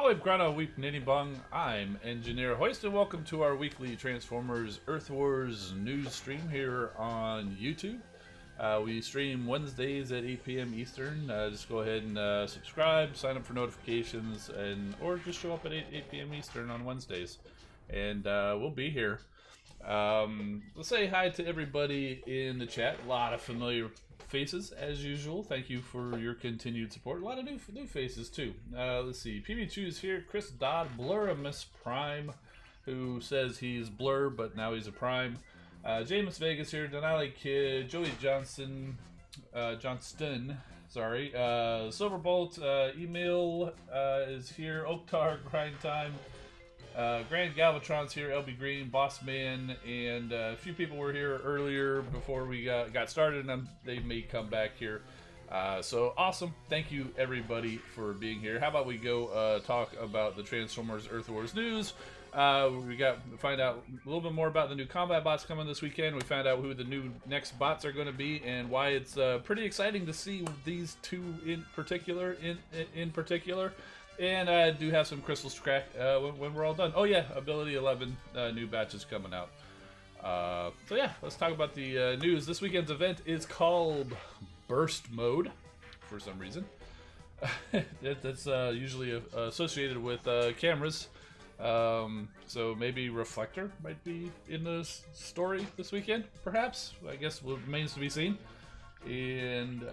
Wawib Grana Weep Nitty Bung, I'm Engineer Hoist, and welcome to our weekly Transformers Earth Wars news stream here on YouTube. We stream Wednesdays at 8 p.m. Eastern. Just go ahead and subscribe, sign up for notifications, or just show up at 8 p.m. Eastern on Wednesdays, and we'll be here. Let's say hi to everybody in the chat. A lot of familiar faces as usual. Thank you for your continued support. A lot of new faces too. Let's see. PB2 is here. Chris Dodd, Blurimus Prime, who says he's Blur but now he's a Prime. James Vegas here. Denali Kid, Joey Johnson, Johnston. Sorry. Silverbolt. Email is here. Oktar Grind Time. Grand Galvatron's here, LB Green, Boss Man, and a few people were here earlier before we got started, and they may come back here. So awesome. Thank you, everybody, for being here. How about we go talk about the Transformers Earth Wars news? We find out a little bit more about the new combat bots coming this weekend. We found out who the new next bots are going to be and why it's pretty exciting to see these two in particular. And I do have some crystals to crack when we're all done. Oh yeah, Ability 11 new batches coming out. So yeah, let's talk about the news. This weekend's event is called Burst Mode, for some reason. That's usually associated with cameras. So maybe Reflector might be in the story this weekend, perhaps. I guess remains to be seen. And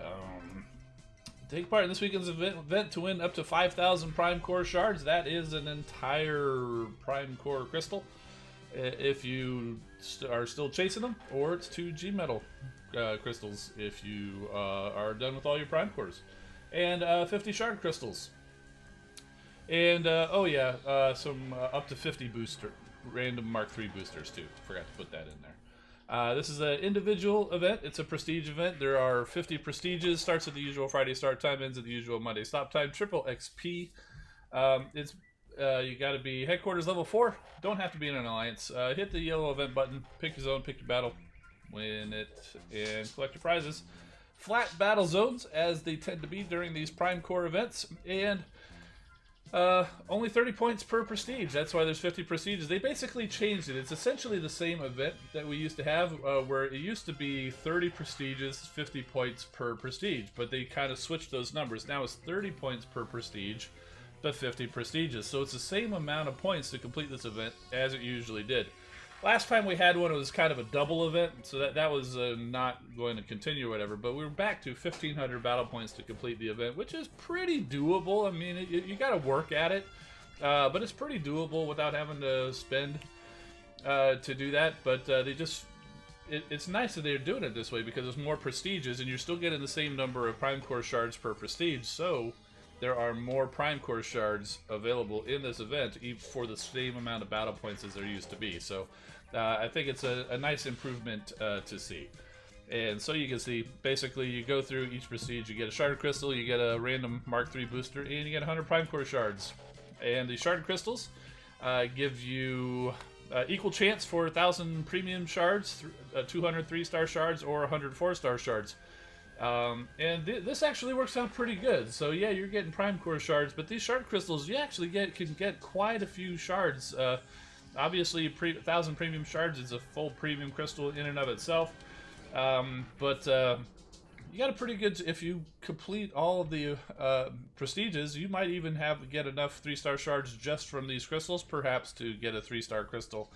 take part in this weekend's event to win up to 5,000 Prime Core shards. That is an entire Prime Core crystal, if you are still chasing them, or it's 2 G-Metal crystals if you are done with all your Prime Cores. And 50 shard crystals. And, oh yeah, some up to 50 random Mark III boosters too. Forgot to put that in there. This is an individual event. It's a prestige event. There are 50 prestiges. Starts at the usual Friday start time, ends at the usual Monday stop time. Triple XP. You got to be headquarters level 4. Don't have to be in an alliance. Hit the yellow event button. Pick your zone. Pick your battle. Win it and collect your prizes. Flat battle zones, as they tend to be during these Prime Core events, and only 30 points per prestige. That's why there's 50 prestiges. They basically changed it. It's essentially the same event that we used to have, where it used to be 30 prestiges, 50 points per prestige, but they kind of switched those numbers. Now it's 30 points per prestige, but 50 prestiges. So it's the same amount of points to complete this event as it usually did. Last time we had one, it was kind of a double event, so that was not going to continue or whatever, but we were back to 1,500 battle points to complete the event, which is pretty doable. I mean, you got to work at it, but it's pretty doable without having to spend to do that, but it's nice that they're doing it this way because it's more prestiges, and you're still getting the same number of Prime Core shards per prestige, so there are more Prime Core shards available in this event for the same amount of battle points as there used to be. So I think it's a nice improvement to see. And so you can see, basically, you go through each prestige, you get a shard crystal, you get a random Mark III booster, and you get 100 Prime Core shards. And the shard crystals give you equal chance for 1,000 premium shards, 200 3-star shards, or 100 4-star shards. And this actually works out pretty good. So yeah, you're getting Prime Core shards, but these shard crystals, you actually can get quite a few shards. Obviously, 1,000 premium shards is a full premium crystal in and of itself. But you got a pretty good, if you complete all of the prestiges, you might even get enough 3-star shards just from these crystals, perhaps, to get a 3-star crystal.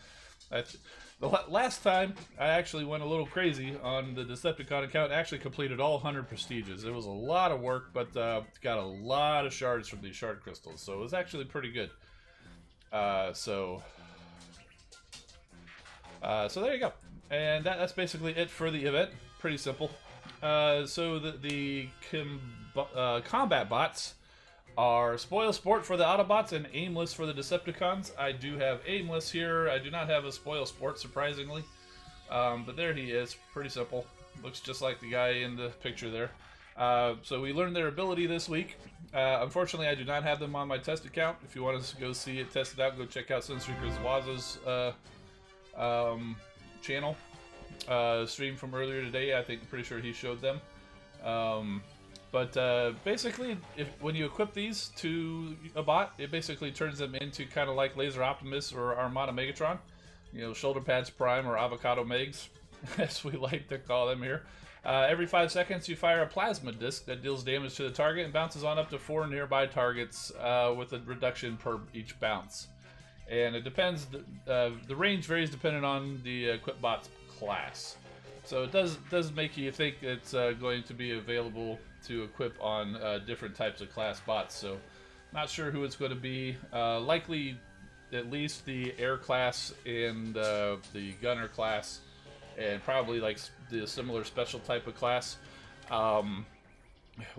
The last time, I actually went a little crazy on the Decepticon account and actually completed all 100 prestiges. It was a lot of work, but got a lot of shards from these shard crystals, so it was actually pretty good. So there you go. And that's basically it for the event. Pretty simple. So the combat bots are Spoilsport for the Autobots and Aimless for the Decepticons. I do have Aimless here. I do not have a Spoilsport, surprisingly. But there he is. Pretty simple. Looks just like the guy in the picture there. So we learned their ability this week. Unfortunately, I do not have them on my test account. If you want to go see it, test it out, go check out Sunstreaker's Waza's channel. Stream from earlier today. Pretty sure he showed them. But basically, when you equip these to a bot, it basically turns them into kind of like Laser Optimus or Armada Megatron. You know, Shoulder Pads Prime or Avocado Megs, as we like to call them here. Every 5 seconds, you fire a plasma disc that deals damage to the target and bounces on up to 4 nearby targets with a reduction per each bounce. And it depends, the range varies depending on the equip bot's class. So it does make you think it's going to be available to equip on different types of class bots. So not sure who it's going to be. Likely at least the air class and the gunner class, and probably like the similar special type of class.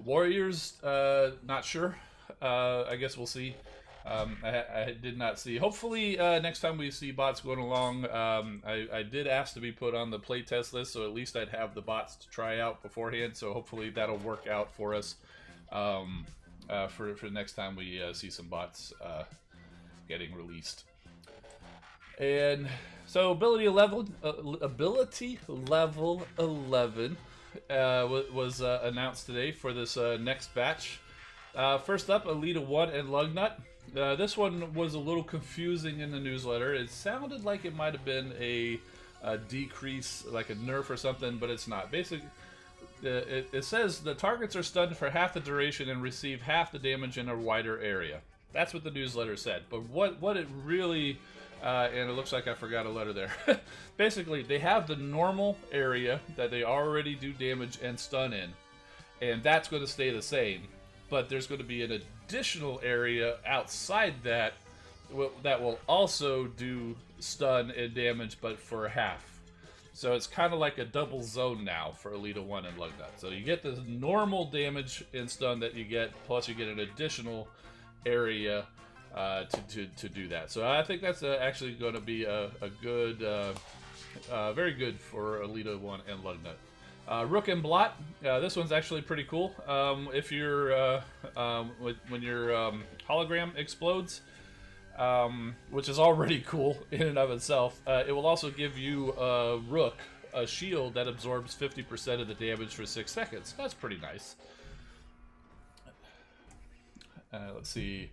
Warriors, not sure. I guess we'll see. I did not see. Hopefully, next time we see bots going along, I did ask to be put on the playtest list, so at least I'd have the bots to try out beforehand. So hopefully that'll work out for us for next time we see some bots getting released. And so ability level 11 was announced today for this next batch. First up, Elita 1 and Lugnut. This one was a little confusing in the newsletter. It sounded like it might have been a decrease, like a nerf or something, but it's not. Basically, it says the targets are stunned for half the duration and receive half the damage in a wider area. That's what the newsletter said. But what it really, and it looks like I forgot a letter there. Basically, they have the normal area that they already do damage and stun in, and that's going to stay the same. But there's going to be an additional area outside that that will also do stun and damage, but for half. So it's kind of like a double zone now for Elita 1 and Lugnut. So you get the normal damage and stun that you get, plus you get an additional area to do that. So I think that's actually going to be a good, very good for Elita 1 and Lugnut. Rook and Blot. This one's actually pretty cool. If you're when your hologram explodes, which is already cool in and of itself, it will also give you Rook a shield that absorbs 50% of the damage for 6 seconds. That's pretty nice. Let's see.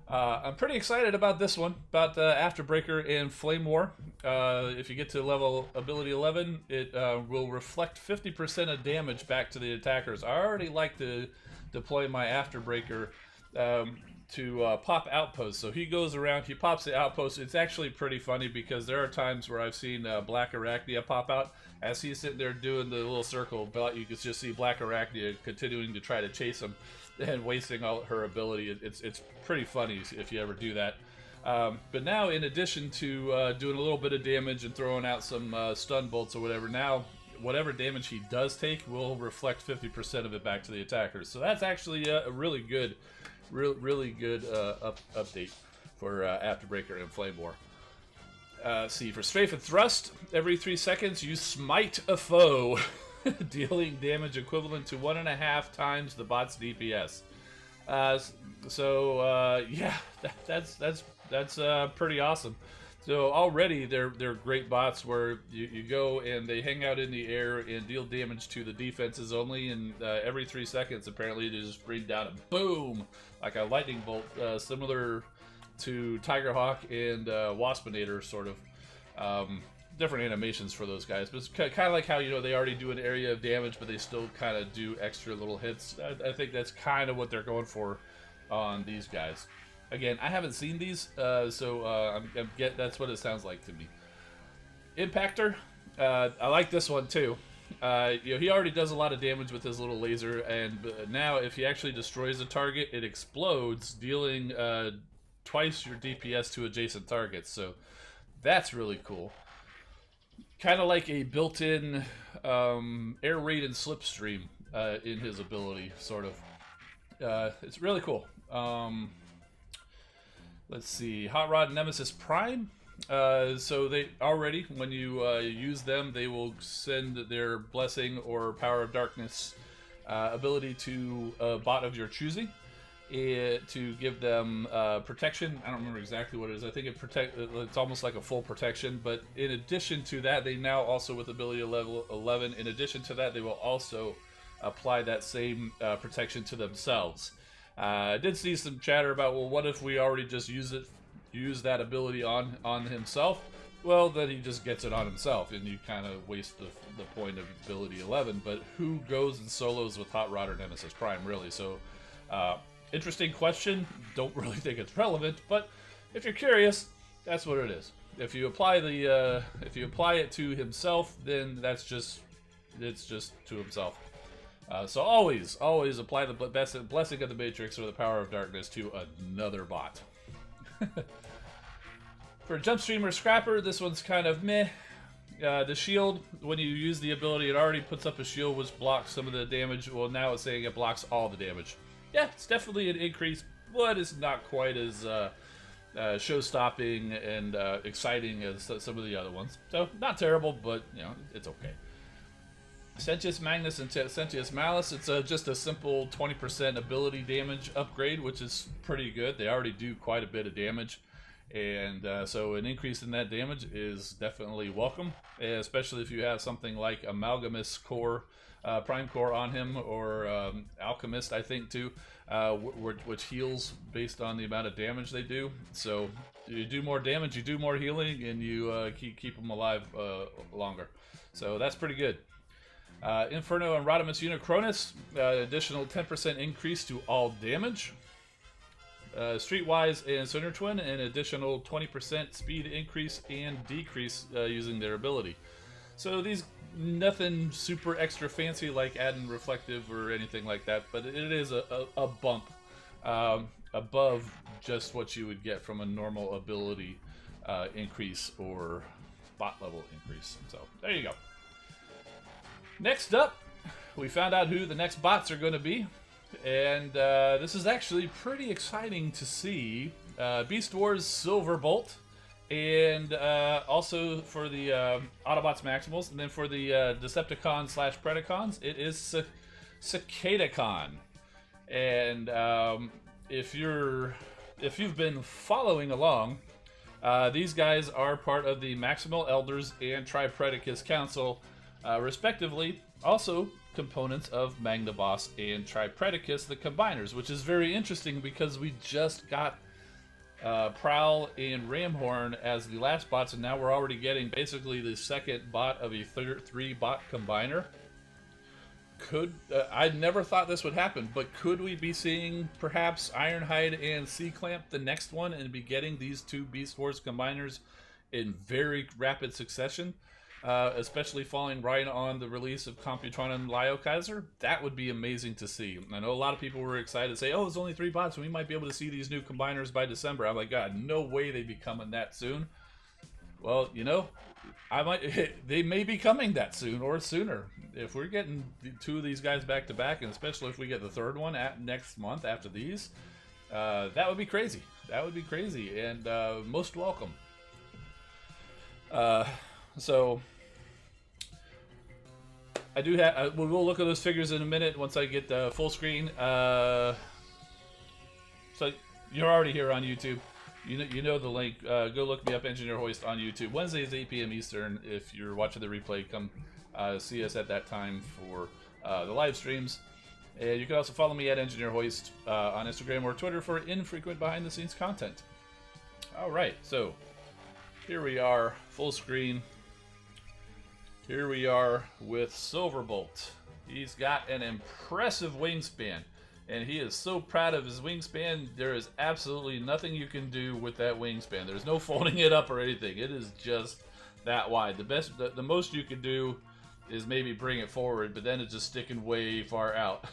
I'm pretty excited about this one, about Afterbreaker and Flame War. If you get to level ability 11, it will reflect 50% of damage back to the attackers. I already like to deploy my Afterbreaker to pop outposts. So he goes around, he pops the outpost. It's actually pretty funny because there are times where I've seen Black Arachnia pop out. As he's sitting there doing the little circle, but you can just see Black Arachnia continuing to try to chase him and wasting all her ability. It's pretty funny if you ever do that. But now, in addition to doing a little bit of damage and throwing out some stun bolts or whatever, now whatever damage he does take will reflect 50% of it back to the attackers. So that's actually a really good update for Afterbreaker and Flame War. See, for Strafe and Thrust, every 3 seconds you smite a foe, dealing damage equivalent to 1.5 times the bot's DPS. Yeah, that's pretty awesome. So already they're great bots where you go and they hang out in the air and deal damage to the defenses only, and every 3 seconds apparently they just bring down a boom, like a lightning bolt, similar to Tigerhawk and Waspinator, sort of. Different animations for those guys, but it's kind of like how, you know, they already do an area of damage, but they still kind of do extra little hits. I think that's kind of what they're going for on these guys. Again, I haven't seen these, so that's what it sounds like to me. Impactor, I like this one too. You know, he already does a lot of damage with his little laser, and now if he actually destroys a target, it explodes, dealing twice your DPS to adjacent targets. So that's really cool. Kind of like a built-in air raid and slipstream in his ability, sort of. It's really cool. Let's see, Hot Rod Nemesis Prime. So they already, when you use them, they will send their Blessing or Power of Darkness ability to a bot of your choosing, to give them protection. I don't remember exactly what it is. I think it's almost like a full protection, but in addition to that, they now also, with ability level 11, in addition to that, they will also apply that same protection to themselves. I did see some chatter about, well, what if we already just use that ability on himself? Well, then he just gets it on himself, and you kind of waste the point of ability 11. But who goes and solos with Hot Rod or Nemesis Prime, really? So, interesting question. Don't really think it's relevant, but if you're curious, that's what it is. If you apply it to himself, then it's just to himself. So always apply the blessing of the Matrix or the power of darkness to another bot. For Jump Streamer Scrapper, this one's kind of meh. The shield, when you use the ability, it already puts up a shield which blocks some of the damage. Well, now it's saying it blocks all the damage. Yeah, it's definitely an increase, but it's not quite as show-stopping and exciting as some of the other ones. So, not terrible, but, you know, it's okay. Sentius Magnus and Sentius Malice, it's just a simple 20% ability damage upgrade, which is pretty good. They already do quite a bit of damage, and so an increase in that damage is definitely welcome, especially if you have something like Amalgamous Core, Prime Core on him, or Alchemist, I think, too, which heals based on the amount of damage they do. So you do more damage, you do more healing, and you keep them alive longer. So that's pretty good. Inferno and Rodimus Unicronus, additional 10% increase to all damage. Streetwise and Center Twin, an additional 20% speed increase and decrease using their ability. So these, nothing super extra fancy like adding reflective or anything like that, but it is a bump above just what you would get from a normal ability increase or bot level increase. So there you go. Next up, we found out who the next bots are going to be, and this is actually pretty exciting to see. Beast Wars Silverbolt, and also for the Autobots Maximals, and then for the Decepticon/Predacons, it is Cicadacon. And if you've been following along, these guys are part of the Maximal Elders and Tripredacus Council, respectively, also components of Magnaboss and Tripredacus, the Combiners, which is very interesting because we just got Prowl and Ramhorn as the last bots, and now we're already getting basically the second bot of a 3-bot combiner. I never thought this would happen, but could we be seeing perhaps Ironhide and C-Clamp the next one and be getting these two Beast Wars combiners in very rapid succession? Especially falling right on the release of Computron and Lyokaiser. That would be amazing to see. I know a lot of people were excited to say, oh, it's only 3 bots, and we might be able to see these new combiners by December. I'm like, God, no way they'd be coming that soon. Well, you know, they may be coming that soon or sooner. If we're getting 2 of these guys back to back, and especially if we get the 3rd one next month after these, that would be crazy. That would be crazy, and most welcome. So I do have. We'll look at those figures in a minute once I get full screen. So you're already here on YouTube. You know the link. Go look me up, Engineer Hoist, on YouTube. Wednesdays 8 p.m. Eastern. If you're watching the replay, come see us at that time for the live streams. And you can also follow me at Engineer Hoist on Instagram or Twitter for infrequent behind-the-scenes content. All right, so here we are, full screen. Here we are with Silverbolt. He's got an impressive wingspan, and he is so proud of his wingspan. There is absolutely nothing you can do with that wingspan. There's no folding it up or anything. It is just that wide. The most you could do is maybe bring it forward, but then it's just sticking way far out.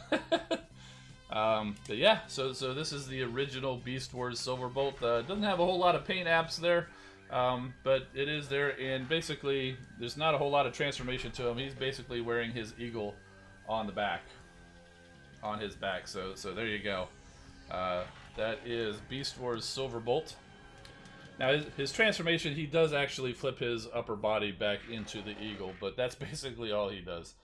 But yeah, so this is the original Beast Wars Silverbolt. Doesn't have a whole lot of paint apps there. But it is there, and basically there's not a whole lot of transformation to him. He's basically wearing his eagle on the back, on his back. So there you go. That is Beast Wars Silverbolt. Now his transformation, he does actually flip his upper body back into the eagle, but that's basically all he does.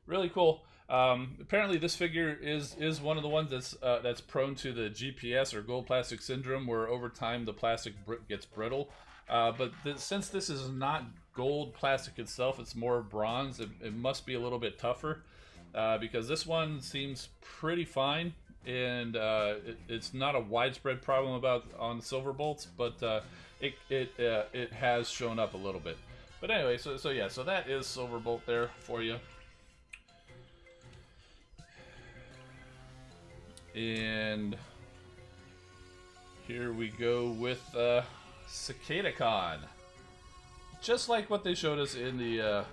Really cool. Apparently this figure is one of the ones that's prone to the GPS or gold plastic syndrome, where over time the plastic gets brittle. But since this is not gold plastic itself, it's more bronze, it must be a little bit tougher. because this one seems pretty fine, and it's not a widespread problem about on the silver bolts, but it has shown up a little bit. But anyway, so yeah, so that is silver bolt there for you. And here we go with CicadaCon, just like what they showed us in the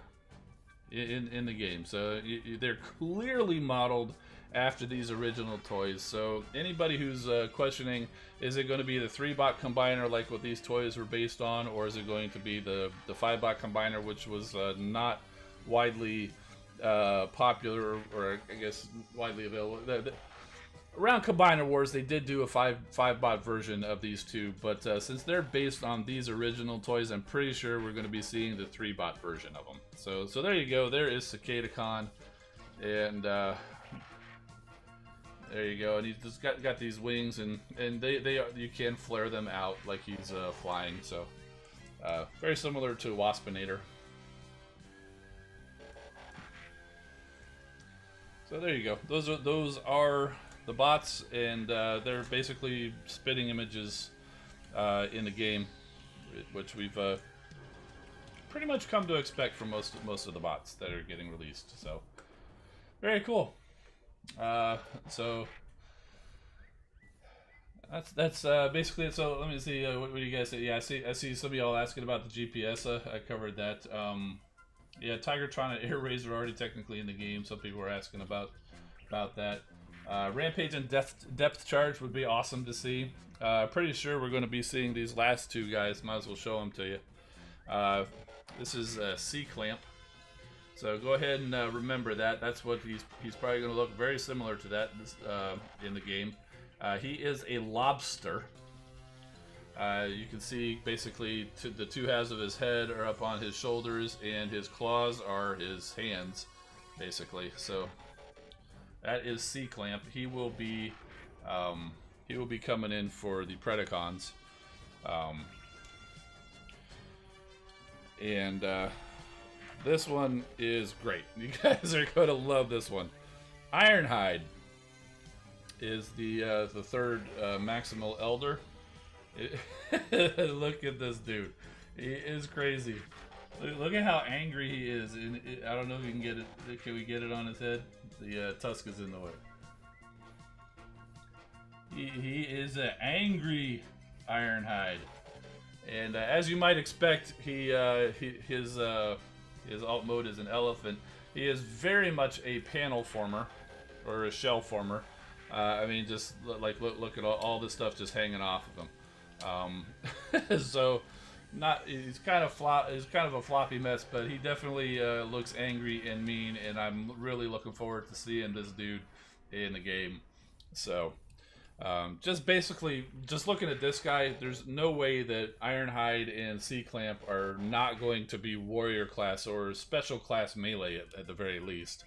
in the game. So they're clearly modeled after these original toys. So anybody who's questioning, is it going to be the 3-bot combiner like what these toys were based on, or is it going to be the 5-bot combiner, which was not widely popular, or I guess widely available? Around Combiner Wars, they did do a 5-bot version of these two, but since they're based on these original toys, I'm pretty sure we're going to be seeing the 3-bot version of them. So there you go. There is CicadaCon, and there you go. And he's just got these wings, and they are, you can flare them out like he's flying. So very similar to Waspinator. So there you go. Those are the bots, and they're basically spitting images in the game, which we've pretty much come to expect from most of the bots that are getting released. So very cool. So that's basically it. So let me see what do you guys say. Yeah, I see some of y'all asking about the GPS. I covered that. Yeah, Tigertron and Air Razor are already technically in the game. Some people were asking about that. Rampage and depth charge would be awesome to see. Pretty sure we're going to be seeing these last two guys. Might as well show them to you. This is C-Clamp. So go ahead and remember that. That's what he's probably going to look very similar to that in the game. He is a lobster. You can see basically the two halves of his head are up on his shoulders, and his claws are his hands, basically. So that is C-Clamp. He will be coming in for the Predacons, and this one is great. You guys are going to love this one. Ironhide is the third Maximal Elder. Look at this dude. He is crazy. Look at how angry he is. And I don't know if you can get it. Can we get it on his head? The tusk is in the way. He is an angry Ironhide, and as you might expect, his alt mode is an elephant. He is very much a panel former, or a shell former. I mean, just like look at all this stuff just hanging off of him. So. He's kind of a floppy mess, but he definitely looks angry and mean, and I'm really looking forward to seeing this dude in the game. So just looking at this guy, there's no way that Ironhide and C-Clamp are not going to be warrior class or special class melee at the very least.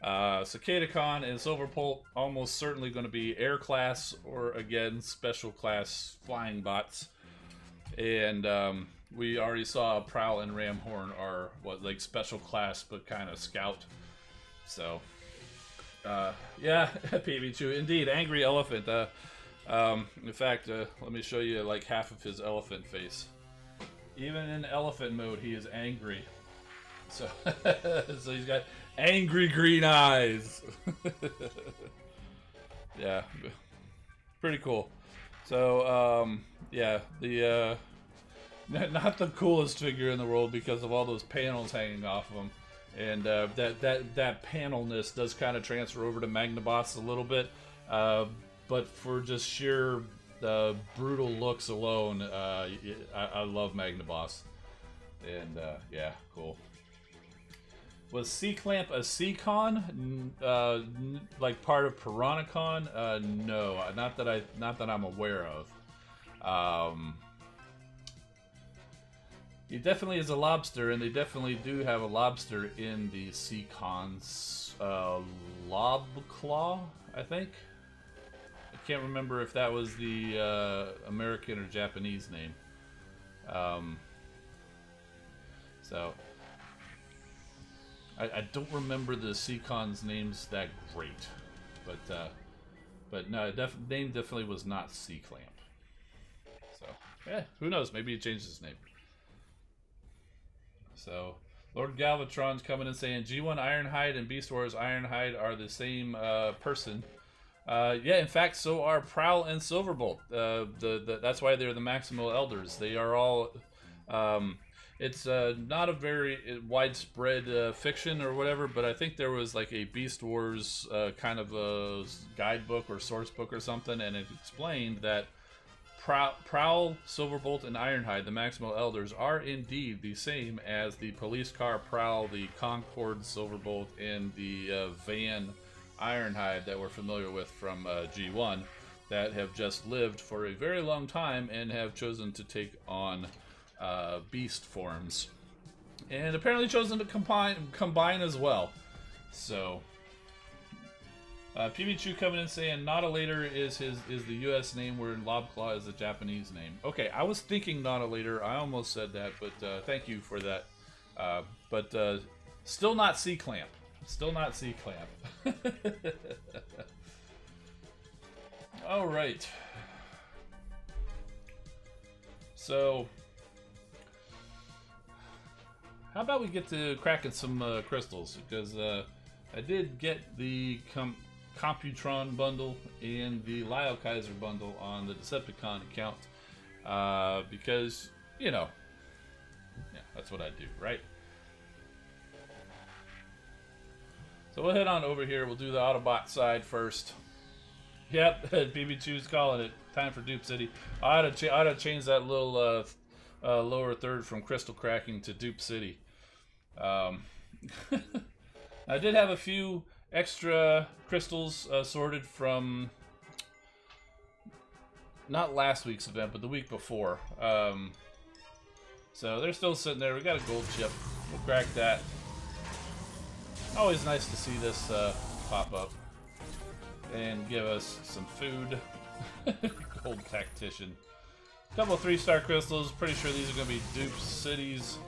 CicadaCon and Silverbolt almost certainly going to be air class, or again special class flying bots. And we already saw Prowl and Ramhorn are like special class, but kind of scout. So yeah, Pikachu, indeed, angry elephant. In fact, let me show you like half of his elephant face. Even in elephant mode, he is angry. So so he's got angry green eyes. Yeah, pretty cool. So yeah, the not the coolest figure in the world because of all those panels hanging off of him, and that panelness does kind of transfer over to Magnaboss a little bit, but for just sheer brutal looks alone, I love Magnaboss, and yeah, cool. Was C-Clamp a C-Con, like part of Piranha-Con? No, not that I'm aware of. He definitely is a lobster, and they definitely do have a lobster in the C-Con's Lobclaw, I think. I can't remember if that was the American or Japanese name. So I don't remember the Seacon's names that great, but no, name definitely was not Sea Clamp. So yeah, who knows? Maybe he changed his name. So Lord Galvatron's coming and saying G1 Ironhide and Beast Wars Ironhide are the same person. Yeah, in fact, so are Prowl and Silverbolt. That's why they're the Maximal Elders. They are all. It's not a very widespread fiction or whatever, but I think there was like a Beast Wars kind of a guidebook or source book or something, and it explained that Prowl, Silverbolt, and Ironhide, the Maximal Elders, are indeed the same as the police car Prowl, the Concord Silverbolt, and the van Ironhide that we're familiar with from G1 that have just lived for a very long time and have chosen to take on beast forms, and apparently chosen to combine as well. So PB coming in saying Nautilator is the U.S. name, where Lobclaw is the Japanese name. Okay, I was thinking Nautilator. I almost said that, but thank you for that. But still not Sea Clamp. Still not Sea Clamp. All right. So, how about we get to cracking some crystals? Because I did get the Computron bundle and the Lyle Kaiser bundle on the Decepticon account. Because, you know, yeah, that's what I do, right? So we'll head on over here. We'll do the Autobot side first. Yep, BB2's calling it. Time for Dupe City. I ought to change that little lower third from Crystal Cracking to Dupe City. I did have a few extra crystals sorted from not last week's event, but the week before. So they're still sitting there. We got a gold chip. We'll crack that. Always nice to see this pop up and give us some food. Gold Tactician. A couple of 3-star crystals. Pretty sure these are going to be Dupe Cities.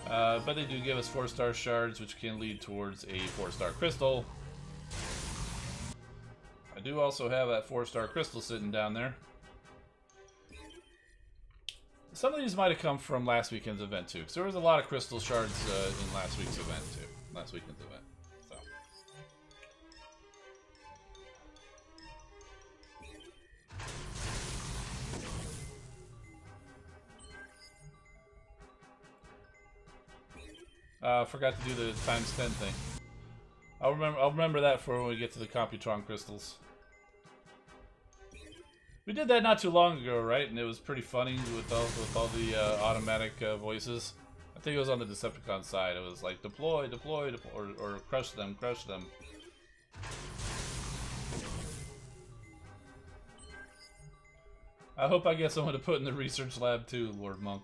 But they do give us 4-star shards, which can lead towards a 4-star crystal. I do also have that 4-star crystal sitting down there. Some of these might have come from last weekend's event too, because there was a lot of crystal shards in last week's event too. Last weekend's event. So. Forgot to do the times 10 thing. I'll remember that for when we get to the Computron crystals. We did that not too long ago, right? And it was pretty funny with all the automatic voices. I think it was on the Decepticon side. It was like deploy, deploy, deploy, or crush them, crush them. I hope I get someone to put in the research lab too, Lord Monk.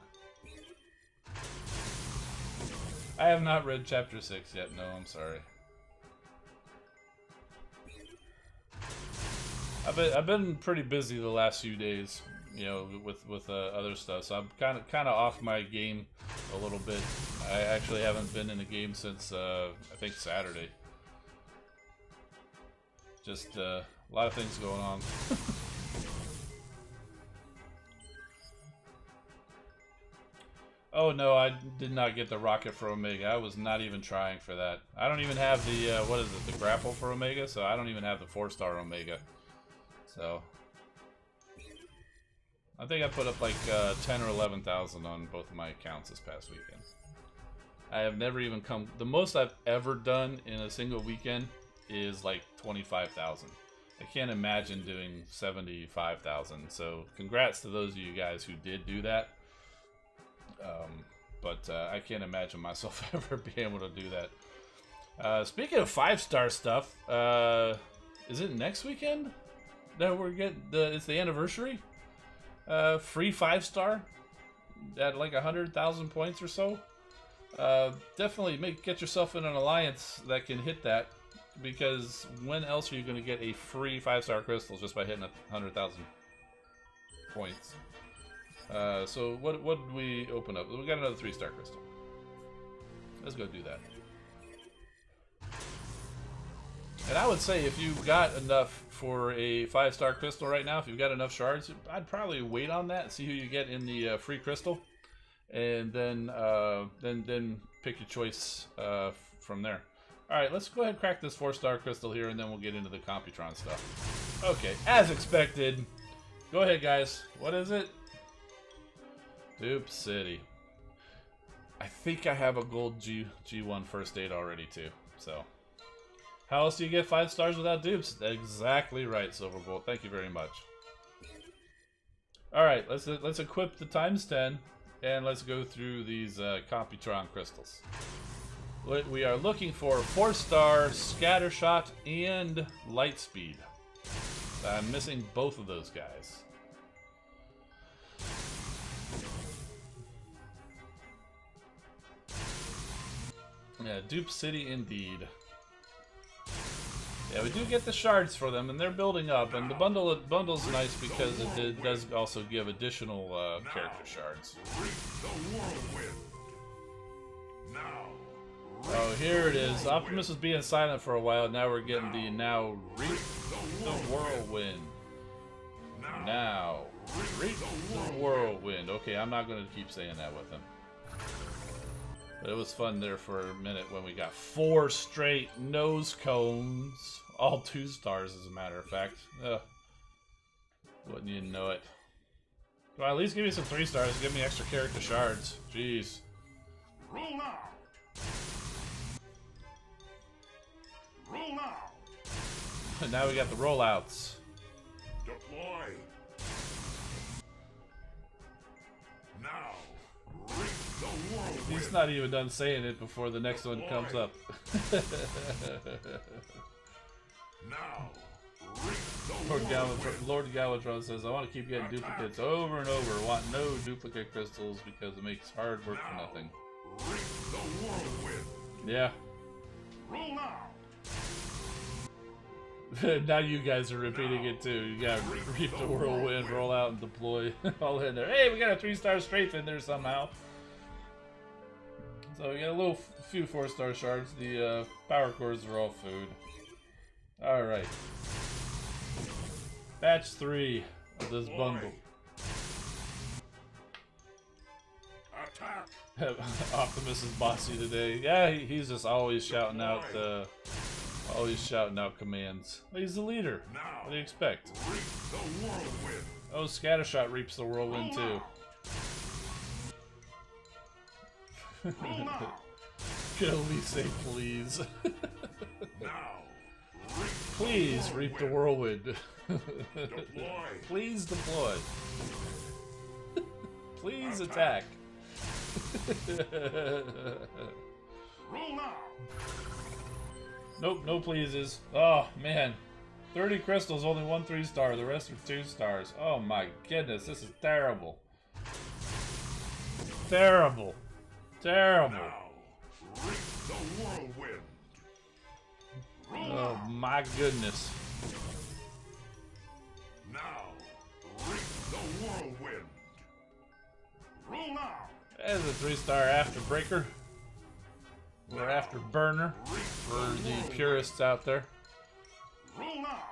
I have not read Chapter 6 yet. No, I'm sorry. I've been pretty busy the last few days, you know, with other stuff. So I'm kind of off my game a little bit. I actually haven't been in a game since I think Saturday. Just a lot of things going on. Oh no, I did not get the rocket for Omega. I was not even trying for that. I don't even have the, what is it, the grapple for Omega, so I don't even have the 4-star Omega. So, I think I put up like 10 or 11,000 on both of my accounts this past weekend. I have never even come, the most I've ever done in a single weekend is like 25,000. I can't imagine doing 75,000, so congrats to those of you guys who did do that. But I can't imagine myself ever being able to do that. Speaking of 5-star stuff, is it next weekend that we're getting it's the anniversary? Free 5-star at like 100,000 points or so. Definitely get yourself in an alliance that can hit that, because when else are you going to get a free 5-star crystal just by hitting 100,000 points? So what did we open up? We got another 3-star crystal. Let's go do that. And I would say if you've got enough for a 5-star crystal right now, if you've got enough shards, I'd probably wait on that, see who you get in the free crystal, and then pick your choice from there. All right, let's go ahead and crack this 4-star crystal here, and then we'll get into the Computron stuff. Okay, as expected. Go ahead, guys. What is it? Dupe City. I think I have a gold G1 first aid already too. So, how else do you get 5 stars without dupes? Exactly right, Silverbolt. Thank you very much. All right, let's equip the ×10, and let's go through these Computron crystals. We are looking for 4-star Scattershot and Lightspeed. I'm missing both of those guys. Yeah, Dupe City indeed. Yeah, we do get the shards for them, and they're building up. And the bundle's nice because it does also give additional character shards. Oh, here it is. Optimus was being silent for a while. Now we're getting the now reap the whirlwind. Now reap the whirlwind. Okay, I'm not going to keep saying that with him. But it was fun there for a minute when we got 4 straight nose cones. All 2 stars, as a matter of fact. Wouldn't you know it? Well, at least give me some 3 stars. Give me extra character shards. Jeez. Roll now. Roll now. And now we got the rollouts. Deploy. Now. Reap the whirlwind. He's not even done saying it before the next one comes up. Now. Reap the Lord Galvatron says, I want to keep getting duplicates over and over. I want no duplicate crystals because it makes hard work for nothing. Reap the whirlwind. Yeah. Roll now. Now you guys are repeating it too. You got reap the whirlwind, roll out, and deploy all in there. Hey, we got a 3-star strafe in there somehow. So we got a few 4-star shards. The power cores are all food. All right. Batch 3 of this bundle. Attack. Optimus is bossy today. Yeah, he's just always shouting out commands. He's the leader. What do you expect? Reap the whirlwind. Oh, Scattershot reaps the whirlwind too. Roll now. Could at least say please. Now. Please reap the whirlwind. Deploy. Please deploy. Please attack. Roll now. Nope, no pleases. Oh man. 30 crystals, only 1 3-star, the rest are 2 stars. Oh my goodness, this is terrible. Terrible. Terrible. Now. Reap the whirlwind. Roll Oh now. my goodness. Now. Reap the whirlwind. Roll now. There's a 3-star afterbreaker. Or afterburner for the purists out there. Roll now.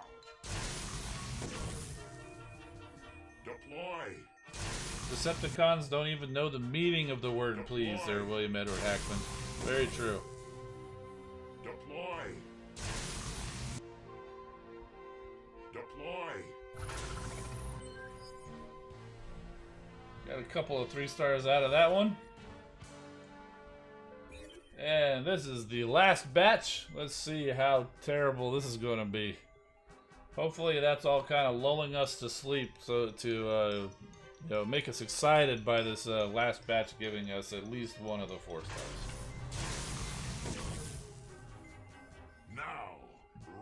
Deploy. Decepticons don't even know the meaning of the word please there, William Edward Hackman. Very true. Deploy. Deploy. Got a couple of 3 stars out of that one. And this is the last batch. Let's see how terrible this is going to be. Hopefully that's all kind of lulling us to sleep, so to make us excited by this last batch giving us at least one of the 4 stars. Now.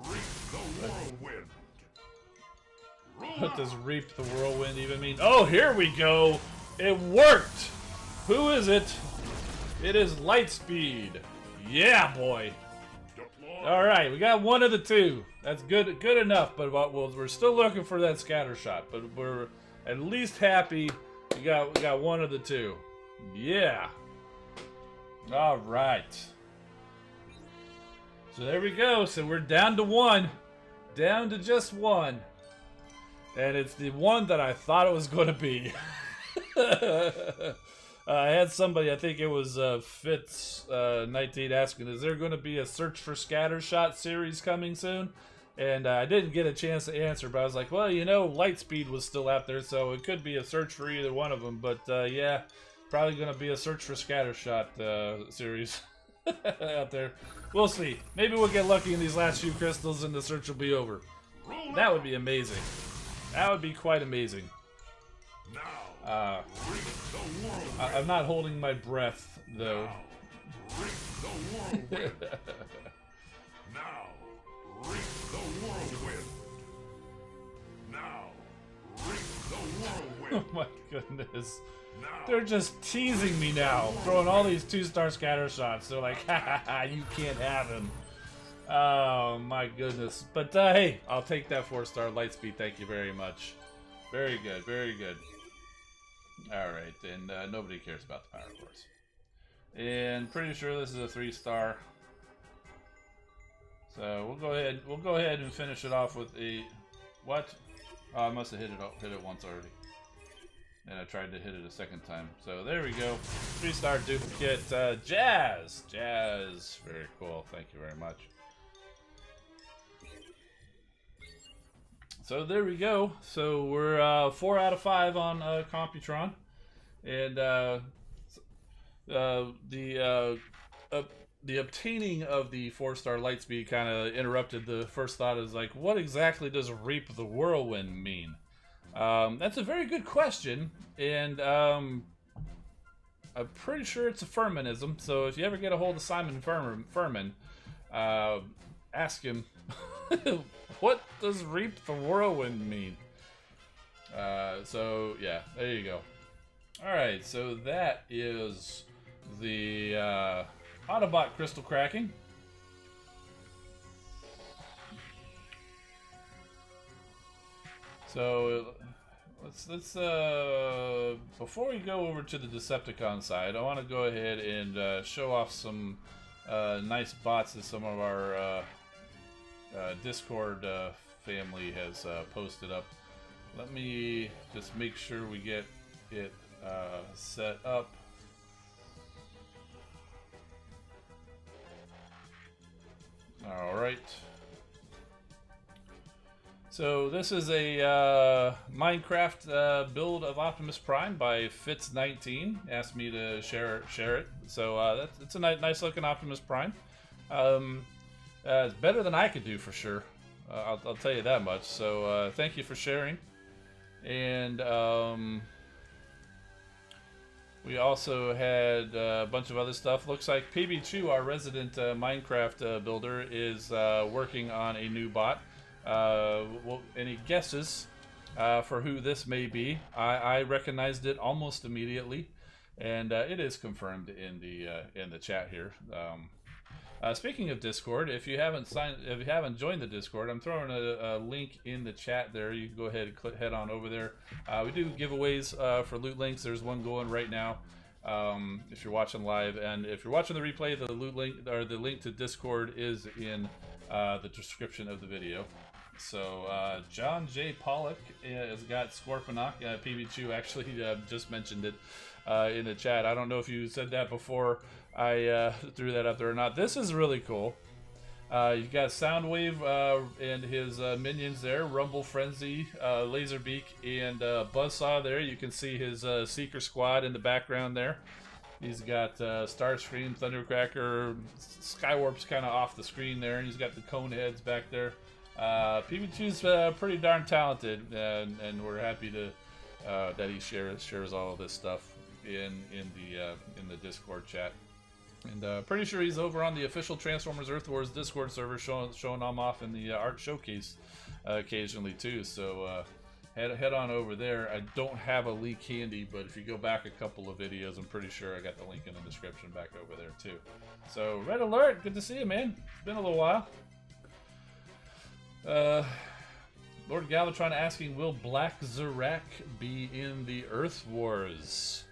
Reap the whirlwind. What does reap the whirlwind even mean? Oh, here we go! It worked! Who is it? It is Lightspeed. Yeah, boy. Deploy. All right, we got one of the 2. That's good enough. But we're still looking for that scatter shot. But we're at least happy we got one of the 2. Yeah. All right. So there we go. So we're down to one. Down to just one. And it's the one that I thought it was going to be. I had somebody, I think it was Fitz19, asking, is there going to be a Search for Scattershot series coming soon? And I didn't get a chance to answer, but I was like, well, you know, Lightspeed was still out there, so it could be a search for either one of them. But yeah, probably going to be a Search for Scattershot series out there. We'll see. Maybe we'll get lucky in these last few crystals and the search will be over. That would be amazing. That would be quite amazing. I'm not holding my breath, though. Now, reap the whirlwind. Now, reap the whirlwind. Oh my goodness. They're just teasing me now, throwing all these 2-star scatter shots. They're like, ha ha ha, you can't have him. Oh my goodness. But hey, I'll take that 4-star Lightspeed, thank you very much. Very good, very good. Alright, and nobody cares about the Power Course. And pretty sure this is a 3-star. So we'll go ahead and finish it off with a what? Oh, I must have hit it once already. And I tried to hit it a second time. So there we go. 3-star duplicate. Jazz! Jazz. Very cool. Thank you very much. So there we go. So we're 4 out of 5 on Computron. And the obtaining of the 4-star Lightspeed kind of interrupted the first thought. Is like, what exactly does Reap the Whirlwind mean? That's a very good question, and I'm pretty sure it's a Furmanism. So if you ever get a hold of Simon Furman, ask him, what does Reap the Whirlwind mean? So yeah, there you go. Alright, so that is the Autobot crystal cracking. So let's before we go over to the Decepticon side, I want to go ahead and show off some nice bots that some of our Discord family has posted up. Let me just make sure we get it set up. All right. So this is a Minecraft build of Optimus Prime by Fitz19. Asked me to share it. So it's a nice looking Optimus Prime. It's better than I could do for sure. I'll tell you that much. So thank you for sharing. And we also had a bunch of other stuff. Looks like PB2, our resident Minecraft builder, is working on a new bot. Any guesses for who this may be? I recognized it almost immediately, and it is confirmed in the chat here. Speaking of Discord, if you haven't joined the Discord, I'm throwing a link in the chat there. You can go ahead and head on over there. We do giveaways for loot links. There's one going right now. If you're watching live, and if you're watching the replay, the loot link or the link to Discord is in the description of the video. So John J. Pollock has got Scorponok. PB2 actually just mentioned it in the chat. I don't know if you said that before I threw that up there or not. This is really cool. You've got Soundwave and his minions there, Rumble Frenzy, Laserbeak, and Buzzsaw there. You can see his Seeker Squad in the background there. He's got Starscream, Thundercracker, Skywarp's kind of off the screen there, and he's got the Coneheads back there. PB2's pretty darn talented, and we're happy to that he shares all of this stuff in the Discord chat. And pretty sure he's over on the official Transformers Earth Wars Discord server, showing them off in the art showcase occasionally too. So head on over there. I don't have a link handy, but if you go back a couple of videos, I'm pretty sure I got the link in the description back over there too. So Red Alert, good to see you, man. It's been a little while. Lord Galvatron asking, will Black Zarak be in the Earth Wars?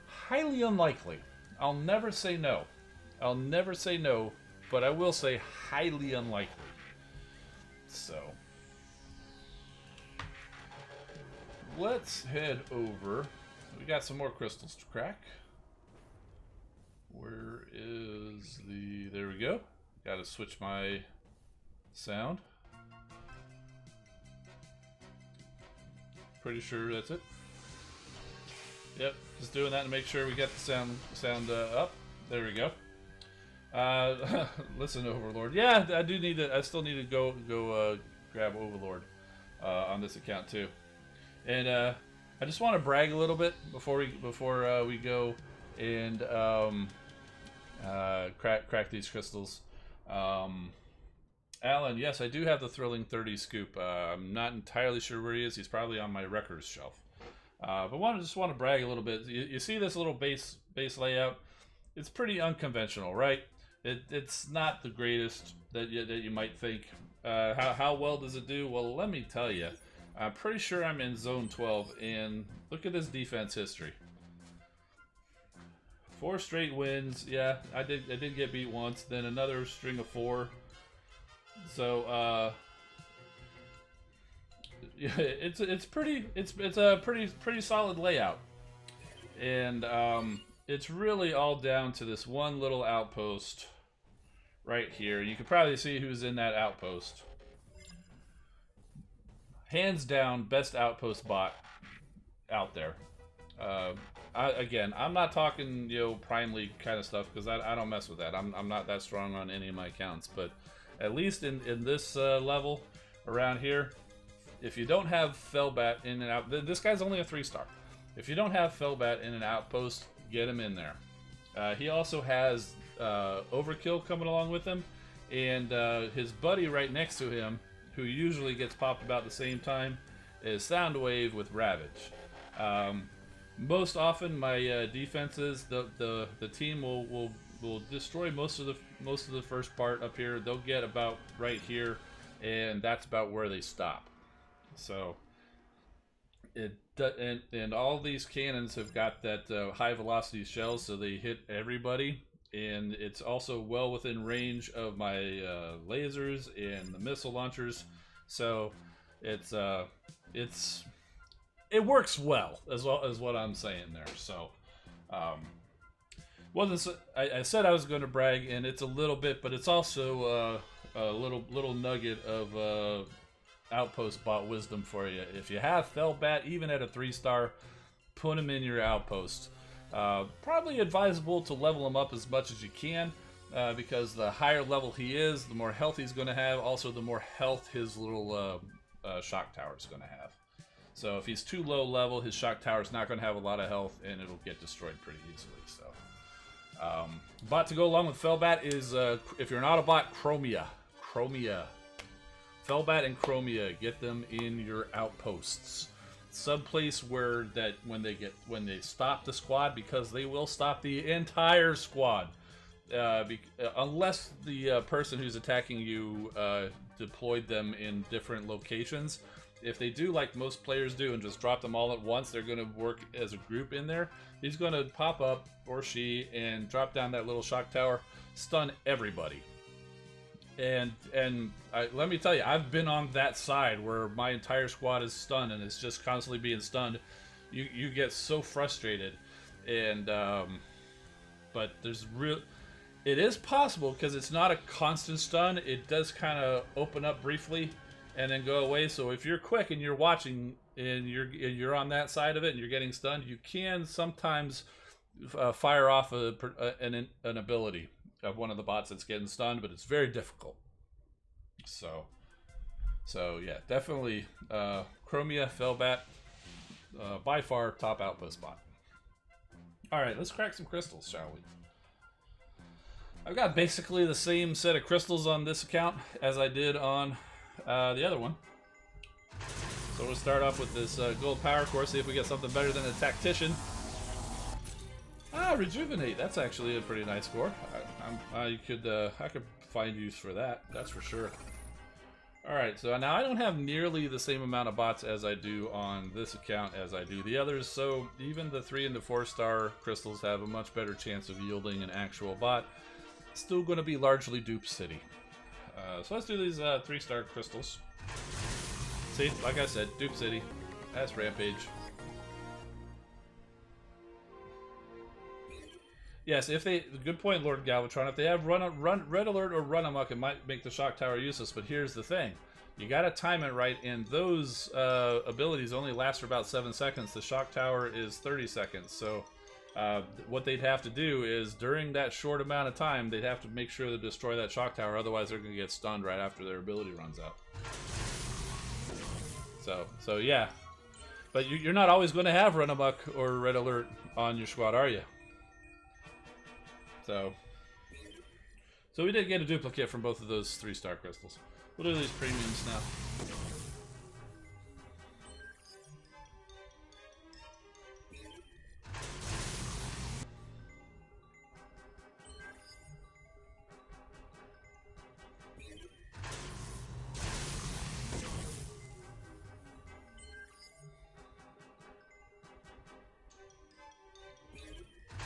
Highly unlikely. I'll never say no. I'll never say no but I will say highly unlikely. So let's head over. We got some more crystals to crack. Where is the... There we go. Gotta switch my sound. Pretty sure that's it. Yep, just doing that to make sure we get the sound up. There we go. Listen, Overlord. Yeah, I do need to. I still need to go grab Overlord on this account too. And I just want to brag a little bit before we go and crack these crystals. Alan, yes, I do have the Thrilling 30 scoop. I'm not entirely sure where he is. He's probably on my records shelf. But just want to brag a little bit. You see this little base layout? It's pretty unconventional, right? It's not the greatest that you might think. How well does it do? Well, let me tell you. I'm pretty sure I'm in Zone 12, and look at this defense history. 4 straight wins. Yeah, I did get beat once. Then another string of 4. So yeah, it's a pretty solid layout, and it's really all down to this one little outpost right here. You can probably see who's in that outpost. Hands down, best outpost bot out there. Again, I'm not talking Prime League kind of stuff because I don't mess with that. I'm not that strong on any of my accounts, but at least in this level around here, if you don't have Fellbat in and out, this guy's only a 3-star. If you don't have Fellbat in an outpost, get him in there. He also has Overkill coming along with him, and his buddy right next to him, who usually gets popped about the same time, is Soundwave with Ravage. Most often, my defenses, the team will destroy most of the first part up here. They'll get about right here, and that's about where they stop. So and all these cannons have got that high velocity shells, so they hit everybody, and it's also well within range of my lasers and the missile launchers. So it works well as what I'm saying there. So I said I was going to brag, and it's a little bit, but it's also a little nugget of outpost bot wisdom for you. If you have Fellbat, even at a 3-star, put him in your outpost. Probably advisable to level him up as much as you can, because the higher level he is, the more health he's going to have. Also, the more health his little shock tower is going to have. So if he's too low level, his shock tower is not going to have a lot of health, and it'll get destroyed pretty easily. So, bot to go along with Fellbat is, if you're an Autobot, Chromia. Fellbat and Chromia, get them in your outposts. Someplace where when they stop the squad, because they will stop the entire squad, unless the person who's attacking you deployed them in different locations. If they do like most players do and just drop them all at once, they're going to work as a group in there. He's going to pop up, or she, and drop down that little shock tower, stun everybody. And let me tell you, I've been on that side where my entire squad is stunned and it's just constantly being stunned. You get so frustrated, and but it is possible, because it's not a constant stun. It does kind of open up briefly and then go away. So if you're quick and you're watching and you're on that side of it and you're getting stunned, you can sometimes fire off an ability of one of the bots that's getting stunned, but it's very difficult. So yeah, definitely Chromia, Fellbat, by far top outpost bot. All right, let's crack some crystals, shall we? I've got basically the same set of crystals on this account as I did on the other one. So we'll start off with this gold power core, see if we get something better than a tactician. Rejuvenate. That's actually a pretty nice score. I could find use for that. That's for sure. All right. So now I don't have nearly the same amount of bots as I do on this account as I do the others. So even the 3 and the 4-star crystals have a much better chance of yielding an actual bot. still going to be largely Dupe City. So let's do these 3-star crystals. See, like I said, Dupe City. That's Rampage. Yes, if they... Good point, Lord Galvatron. If they have Red Alert or Run Amok, it might make the Shock Tower useless. But here's the thing. You gotta time it right, and those abilities only last for about 7 seconds. The Shock Tower is 30 seconds. So what they'd have to do is, during that short amount of time, they'd have to make sure to destroy that Shock Tower. Otherwise, they're going to get stunned right after their ability runs out. So yeah. But you're not always going to have Run Amok or Red Alert on your squad, are you? So we did get a duplicate from both of those 3-star crystals. We'll do these premiums now.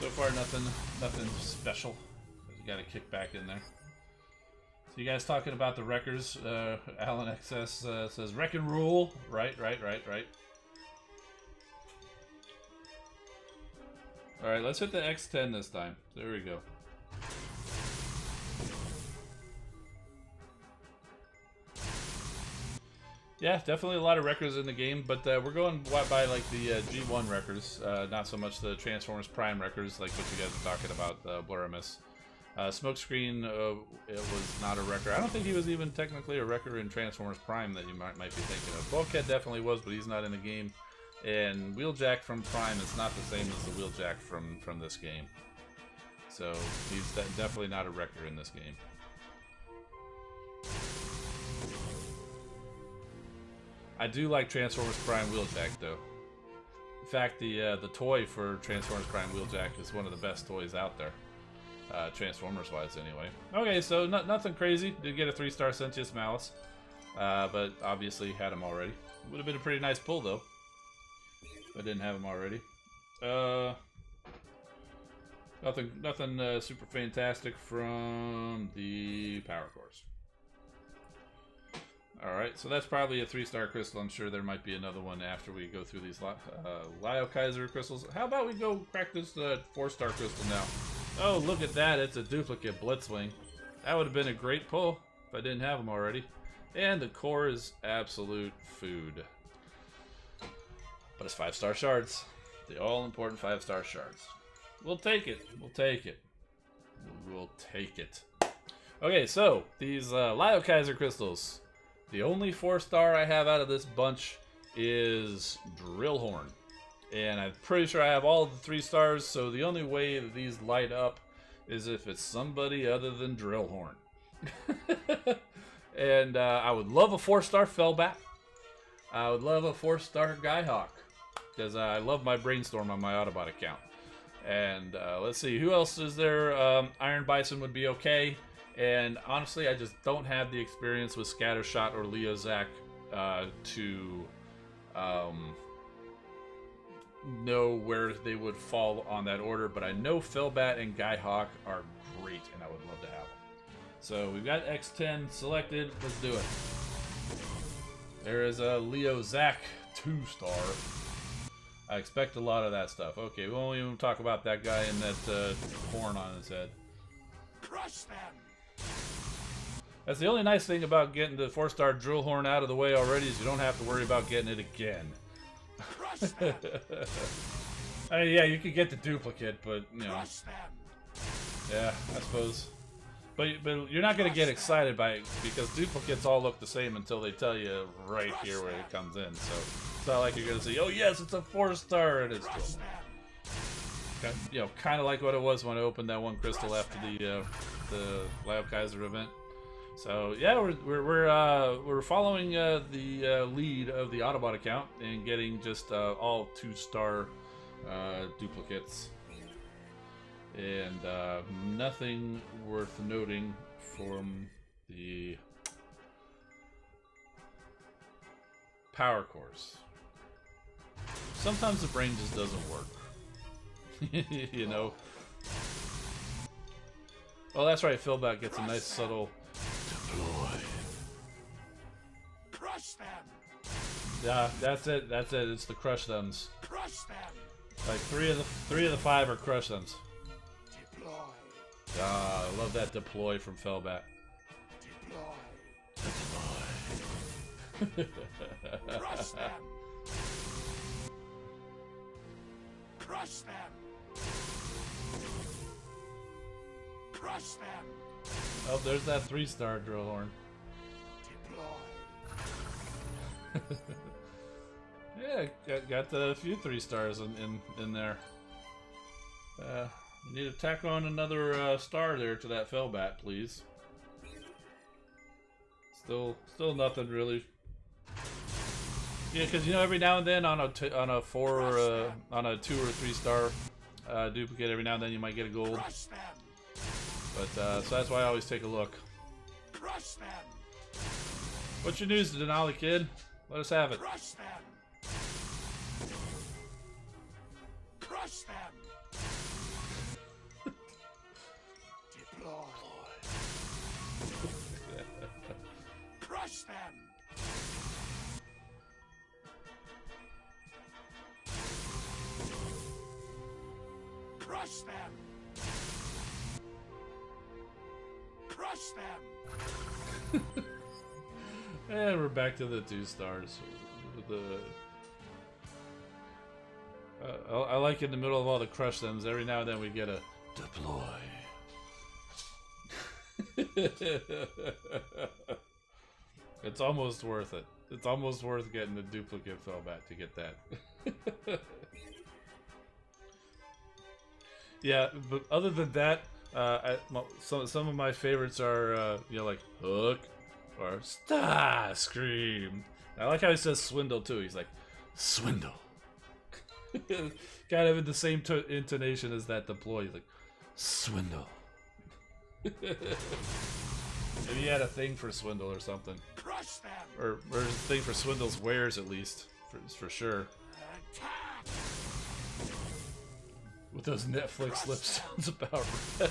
So far, nothing special. You got to kick back in there. So you guys talking about the wreckers? Alan XS says wreck and rule. Right. All right, let's hit the X10 this time. There we go. Yeah, definitely a lot of wreckers in the game, but we're going by like the G1 wreckers, not so much the Transformers Prime wreckers like what you guys are talking about, Blurimus. Smokescreen it was not a wrecker. I don't think he was even technically a wrecker in Transformers Prime that you might be thinking of. Bulkhead definitely was, but he's not in the game. And Wheeljack from Prime is not the same as the Wheeljack from this game. So he's definitely not a wrecker in this game. I do like Transformers Prime Wheeljack though. In fact, the toy for Transformers Prime Wheeljack is one of the best toys out there. Transformers wise anyway. Okay, so nothing crazy. Did get a 3-star Sentius Malice. But obviously had him already. Would have been a pretty nice pull though. If I didn't have him already. Nothing super fantastic from the Power Cores. Alright, so that's probably a 3-star crystal. I'm sure there might be another one after we go through these Lio Kaiser crystals. How about we go crack this 4-star crystal now? Oh, look at that. It's a duplicate Blitzwing. That would have been a great pull if I didn't have them already. And the core is absolute food. But it's 5-star shards. The all-important 5-star shards. We'll take it. We'll take it. We'll take it. Okay, so these Lio Kaiser crystals. The only 4-star I have out of this bunch is Drillhorn. And I'm pretty sure I have all of the 3 stars, so the only way that these light up is if it's somebody other than Drillhorn. And I would love a 4-star Fellbat. I would love a 4-star Skyhawk, because I love my Brainstorm on my Autobot account. And let's see, who else is there? Iron Bison would be okay. And honestly, I just don't have the experience with Scattershot or Leo Zack to know where they would fall on that order. But I know Fellbat and Skyhawk are great, and I would love to have them. So we've got X10 selected. Let's do it. There is a Leo Zack 2-star. I expect a lot of that stuff. Okay, we won't even talk about that guy and that horn on his head. Crush them! That's the only nice thing about getting the 4-star Drillhorn out of the way already, is you don't have to worry about getting it again. Crush them! I mean, yeah, you could get the duplicate, but, you know. Crush them! Yeah, I suppose. But you're not going to get excited by it, because duplicates all look the same until they tell you right here where it comes in. So it's not like you're going to say, oh yes, it's a 4-star, and it's still, you know, kind of like what it was when I opened that one crystal after the Lio Kaiser event. So yeah, we're following the lead of the Autobot account and getting just all 2-star duplicates. And nothing worth noting from the Power Cores. Sometimes the brain just doesn't work. You know? Oh, that's right. Philback gets a nice subtle deploy. Crush them. Yeah, that's it. That's it. It's the crush thems. Crush them. Like three of the five are crush thems. Deploy. Ah, I love that deploy from Philback. Deploy. Crush them. Crush them. Crush them. Oh, there's that 3-star drill horn. Deploy. Yeah, got a few 3 stars in there. Need to tack on another star there to that Fellbat, please. Still nothing really. Yeah, because you know every now and then on a 2 or 3 star duplicate, every now and then you might get a gold. But so that's why I always take a look. Crush them. What's your news, Denali kid? Let us have it. Crush them. Crush them. Deploy. Crush them. Crush them. Crush them. And we're back to the 2 stars. I like in the middle of all the crush thems, every now and then we get a deploy. It's almost worth it. It's almost worth getting the duplicate Fellback to get that. Yeah, but other than that, some of my favorites are you know, like Hook or Starscream. I like how he says Swindle too. He's like Swindle. Kind of in the same intonation as that deploy. He's like Swindle. Maybe he had a thing for Swindle or something, or a thing for Swindle's wares at least, for sure. With those Netflix lip sounds about right.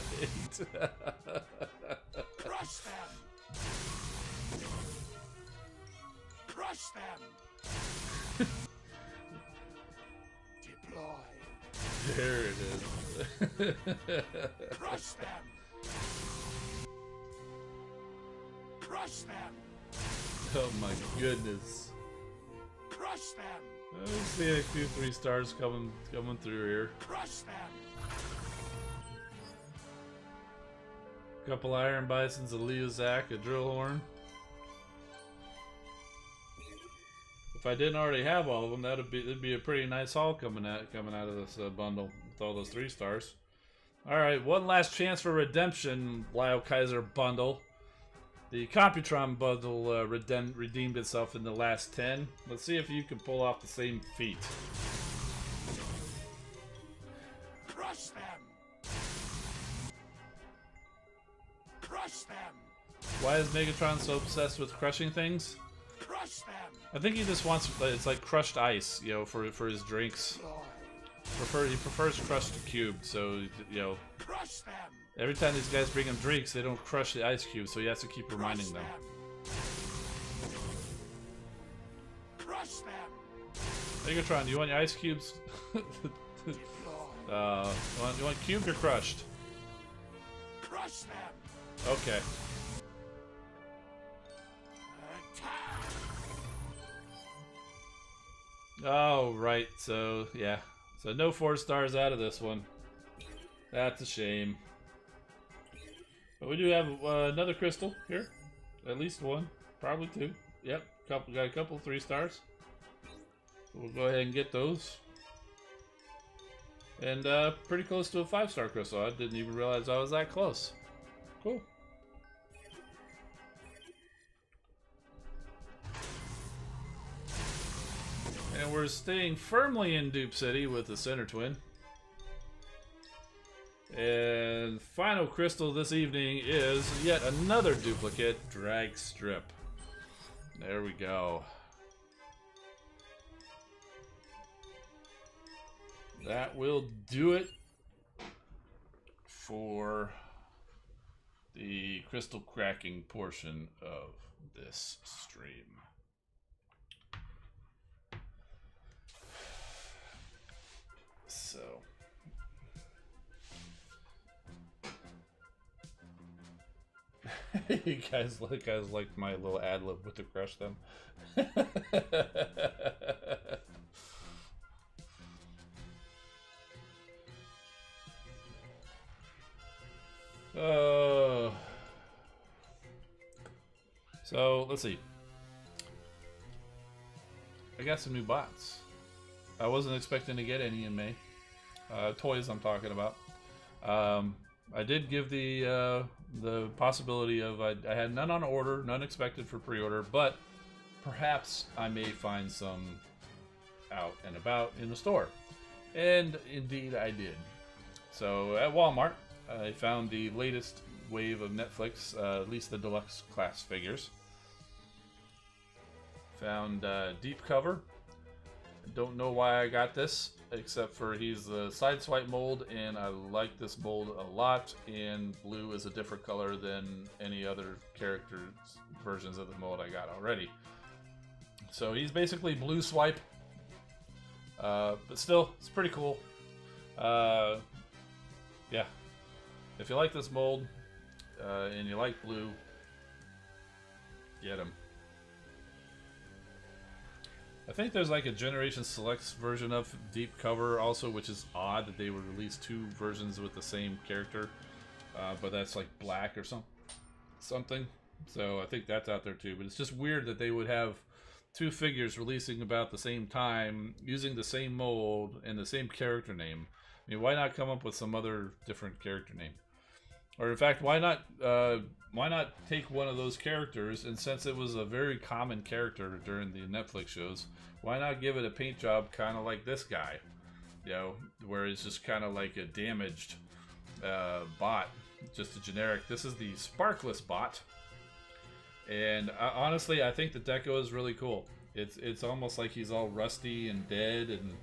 Crush them. Crush them. Deploy. There it is. Crush them. Crush them. Oh my goodness. Crush them. I see a few 3 stars coming through here. Crush them. Couple Iron Bisons, a Leozak, a Drill Horn. If I didn't already have all of them, it'd be a pretty nice haul coming out of this bundle with all those 3 stars. All right, one last chance for redemption, Lyle Kaiser bundle. The Computron bundle redeemed itself in the last 10. Let's see if you can pull off the same feat. Crush them. Crush them. Why is Megatron so obsessed with crushing things? Crush them. I think he just wants, it's like crushed ice, you know, for his drinks. He prefers crushed to cubed, so, you know, Crush them. every time these guys bring him drinks, they don't crush the ice cube, so he has to keep reminding them. Crush them. Megatron, do you want your ice cubes? You want cubed or crushed? Crush them. Okay. Attack. Oh, right, so, yeah. So no 4 stars out of this one. That's a shame. But we do have another crystal here. At least one. Probably 2. Yep, got a couple 3 stars. We'll go ahead and get those. And pretty close to a 5-star crystal. I didn't even realize I was that close. Cool. And we're staying firmly in Dupe City with the Center Twin. And final crystal this evening is yet another duplicate drag strip. There we go. That will do it for the crystal cracking portion of this stream. So you guys like my little ad lib with the crush them. So let's see. I got some new bots. I wasn't expecting to get any in May. Toys I'm talking about. I did give the possibility of I had none on order, none expected for pre-order, but perhaps I may find some out and about in the store. And indeed I did. So at Walmart, I found the latest wave of Netflix, at least the deluxe class figures. Found Deep Cover. Don't know why I got this, except for he's a sideswipe mold, and I like this mold a lot, and blue is a different color than any other character versions of the mold I got already. So he's basically blue swipe, but still, it's pretty cool. Yeah. If you like this mold, and you like blue, get him. I think there's like a Generation Selects version of Deep Cover also, which is odd that they would release two versions with the same character, but that's like black or something. So I think that's out there too, but it's just weird that they would have two figures releasing about the same time, using the same mold and the same character name. I mean, why not come up with some other different character name? Or in fact, why not take one of those characters, and since it was a very common character during the Netflix shows, why not give it a paint job kind of like this guy? You know, where it's just kind of like a damaged bot, just a generic. This is the Sparkless bot, and honestly, I think the deco is really cool. It's almost like he's all rusty and dead, and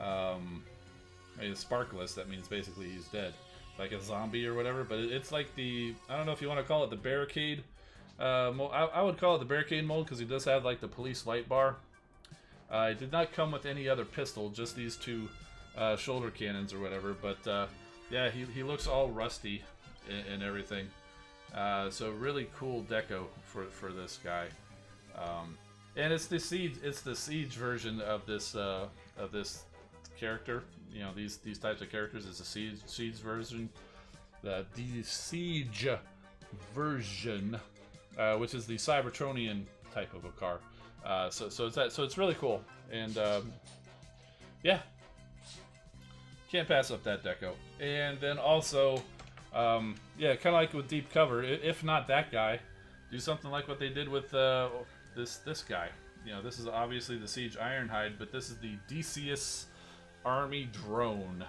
I mean, Sparkless, that means basically he's dead. Like a zombie or whatever, but it's like the, I don't know if you want to call it the barricade mold. I would call it the barricade mold because he does have like the police light bar. It did not come with any other pistol, just these two shoulder cannons or whatever, but yeah, he looks all rusty and everything. So really cool deco for this guy. And it's the siege version of this character. You know, these types of characters is a siege version. The siege version, which is the Cybertronian type of a car. So it's really cool, and yeah, can't pass up that deco. And then also, yeah, kind of like with Deep Cover, if not that guy, do something like what they did with this guy. You know, this is obviously the Siege Ironhide, but this is the Decius Army drone,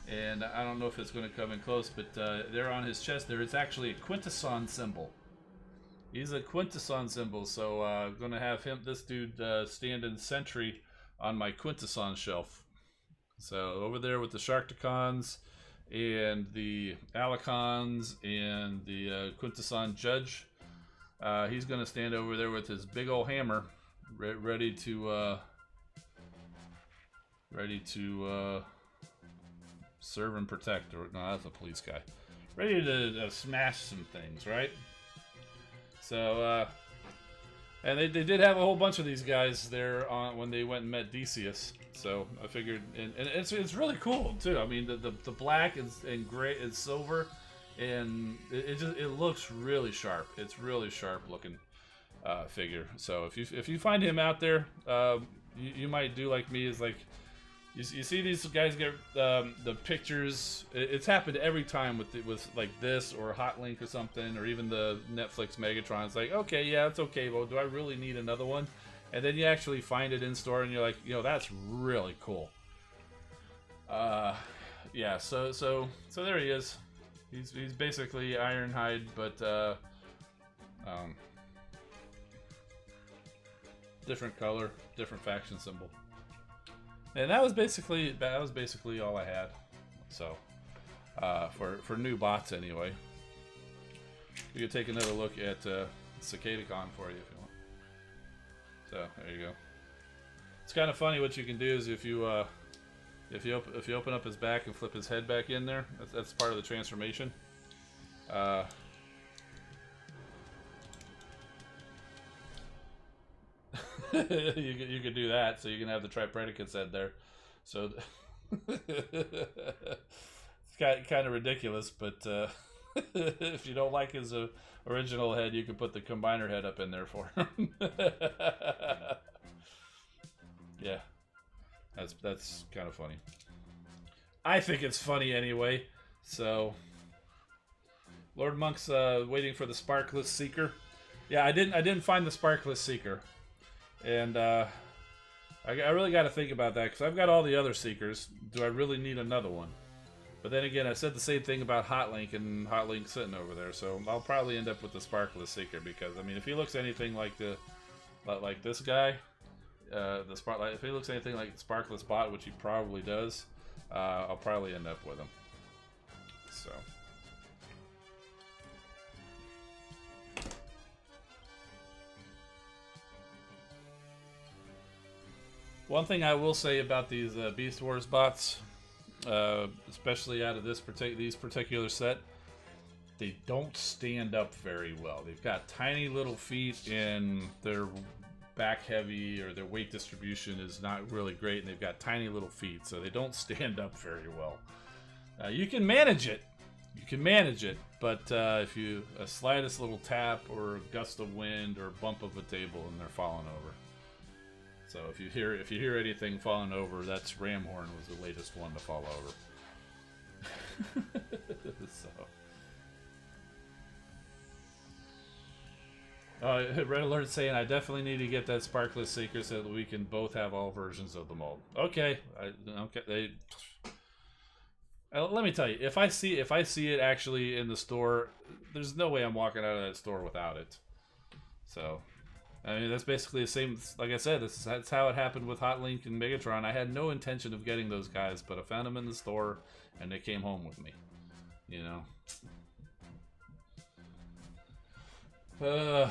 and I don't know if it's going to come in close, but there on his chest there, it's actually a Quintesson symbol. He's a Quintesson symbol, so I'm going to have this dude stand in sentry on my Quintesson shelf. So over there with the Sharkticons and the Alicons and the Quintesson Judge, he's going to stand over there with his big old hammer, ready to serve and protect. Or no, that's a police guy. Ready to smash some things, right? So, and they did have a whole bunch of these guys there on when they went and met Decius. So I figured, and it's really cool too. I mean, the black and gray and silver, and it looks really sharp. It's really sharp looking figure. So if you find him out there, you might do like me, is like, you see these guys get the pictures. It's happened every time with like this or Hotlink or something, or even the Netflix Megatron. It's like, okay, yeah, it's okay, but do I really need another one? And then you actually find it in store, and you're like, you know, that's really cool. Yeah. So there he is. He's basically Ironhide, but different color, different faction symbol. And that was basically all I had. So for new bots anyway. We could take another look at Cicadacon for you if you want. So there you go. It's kind of funny. What you can do is if you open up his back and flip his head back in there, that's part of the transformation. You could do that, so you can have the Tripredicate's head there. So it's kind of ridiculous, but if you don't like his original head, you can put the combiner head up in there for him. Yeah, that's kind of funny. I think it's funny anyway. So, Lord Monk's waiting for the Sparkless Seeker. Yeah, I didn't find the Sparkless Seeker, and I really got to think about that because I've got all the other Seekers. Do I really need another one? But then again, I said the same thing about Hotlink, and Hotlink's sitting over there, so I'll probably end up with the Sparkless Seeker because I mean, if he looks anything like this guy, if he looks anything like Sparkless Bot, which he probably does, I'll probably end up with him. So. One thing I will say about these Beast Wars bots, especially out of these particular set, they don't stand up very well. They've got tiny little feet, and they're back heavy, or their weight distribution is not really great, and they've got tiny little feet, so they don't stand up very well. You can manage it. But if you a slightest little tap or a gust of wind or bump of a table, and they're falling over. So if you hear anything falling over, that's Ramhorn was the latest one to fall over. So. Red Alert saying I definitely need to get that Sparkless Seeker so that we can both have all versions of the mold. Okay, let me tell you, if I see it actually in the store, there's no way I'm walking out of that store without it. So. I mean, that's basically the same. Like I said, that's how it happened with Hotlink and Megatron. I had no intention of getting those guys, but I found them in the store, and they came home with me. You know.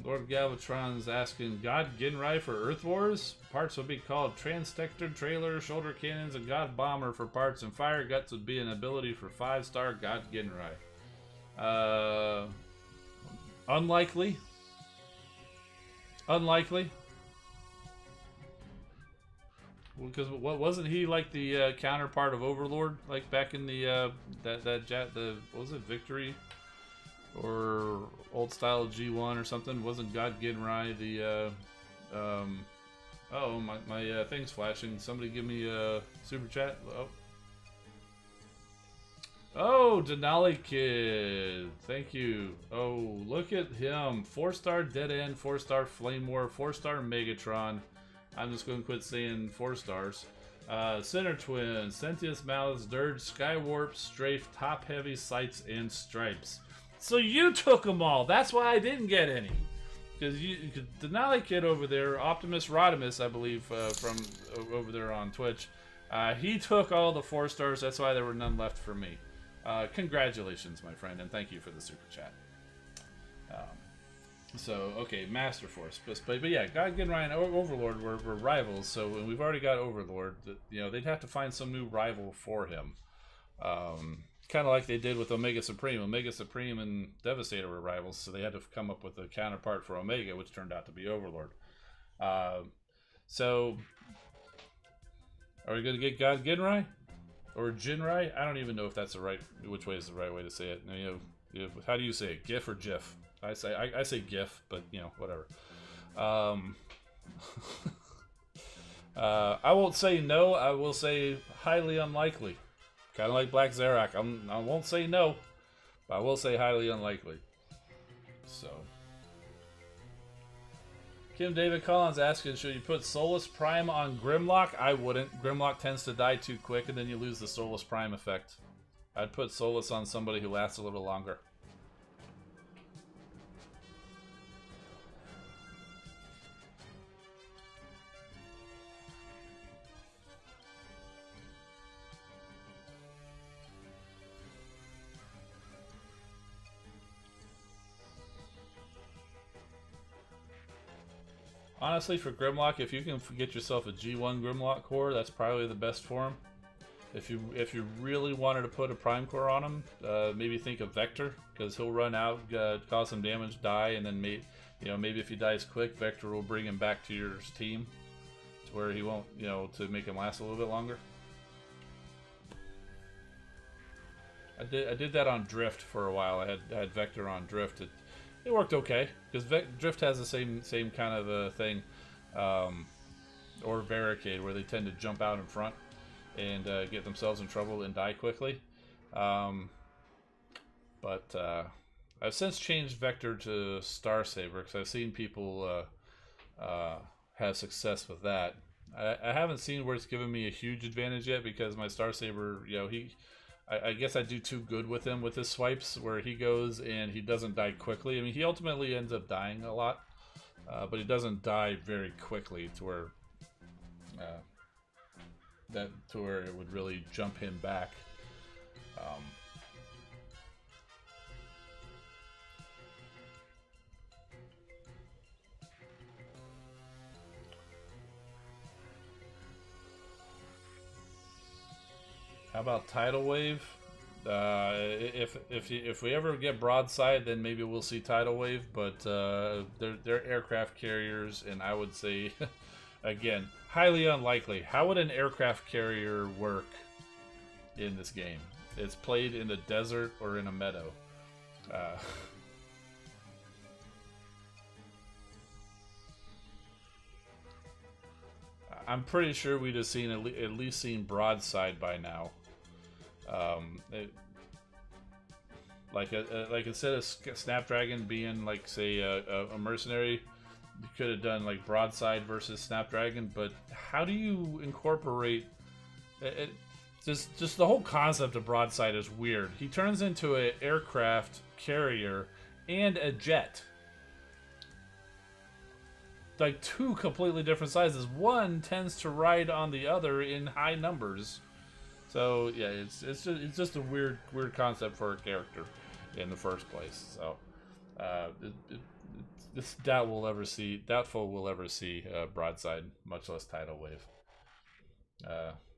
Lord Galvatron's asking, God Ginrai for Earth Wars? Parts would be called Transtector, Trailer, Shoulder Cannons, and God Bomber for parts, and Fire Guts would be an ability for 5-star God Ginrai. Unlikely. Unlikely. Because wasn't he like the counterpart of Overlord, like back in the what was it, Victory or old style G1 or something? Wasn't God Ginrai the oh, my thing's flashing. Somebody give me a super chat. Oh, Denali Kid. Thank you. Oh, look at him. 4-star Dead End, 4-star Flame War, 4-star Megatron. I'm just going to quit saying 4 stars. Center Twin, Sentius Malice, Dirge, Skywarp, Strafe, Top Heavy, Sights, and Stripes. So you took them all. That's why I didn't get any. Because Denali Kid over there, Optimus Rodimus, I believe, from over there on Twitch, he took all the 4 stars. That's why there were none left for me. Congratulations, my friend, and thank you for the super chat. So, okay, Master Force. But yeah, God Ginrai and Overlord were rivals, so when we've already got Overlord, you know, they'd have to find some new rival for him. Kind of like they did with Omega Supreme. Omega Supreme and Devastator were rivals, so they had to come up with a counterpart for Omega, which turned out to be Overlord. So, are we going to get God Ginrai? Or Jinrai? I don't even know if that's which way is the right way to say it. You know, how do you say it? GIF or GIF? I say GIF, but you know, whatever. I won't say no. I will say highly unlikely. Kind of like Black Zarak. I won't say no, but I will say highly unlikely. So. Kim David Collins asking, should you put Solus Prime on Grimlock? I wouldn't. Grimlock tends to die too quick, and then you lose the Solus Prime effect. I'd put Solus on somebody who lasts a little longer. Honestly, for Grimlock, if you can get yourself a G1 Grimlock core, that's probably the best for him. If you really wanted to put a Prime core on him, maybe think of Vector, because he'll run out, cause some damage, die, and then maybe if he dies quick, Vector will bring him back to your team, to where he won't, to make him last a little bit longer. I did that on Drift for a while. I had Vector on Drift. It worked okay, because Drift has the same kind of a thing, or Barricade, where they tend to jump out in front and get themselves in trouble and die quickly. But I've since changed Vector to Star Saber, because I've seen people have success with that. I haven't seen where it's given me a huge advantage yet, because my Star Saber, I guess I do too good with him with his swipes, where he goes and he doesn't die quickly. I mean, he ultimately ends up dying a lot, but he doesn't die very quickly to where it would really jump him back. How about Tidal Wave? If we ever get Broadside, then maybe we'll see Tidal Wave. But they're aircraft carriers, and I would say, again, highly unlikely. How would an aircraft carrier work in this game? It's played in the desert or in a meadow. I'm pretty sure we'd have seen at least seen Broadside by now. Like instead of Snapdragon being like, say, a mercenary, you could have done like Broadside versus Snapdragon. But how do you incorporate it? Just the whole concept of Broadside is weird. He turns into an aircraft carrier and a jet. Like two completely different sizes. One tends to ride on the other in high numbers. So yeah, it's just a weird concept for a character in the first place. So doubtful we'll ever see Broadside, much less Tidal Wave.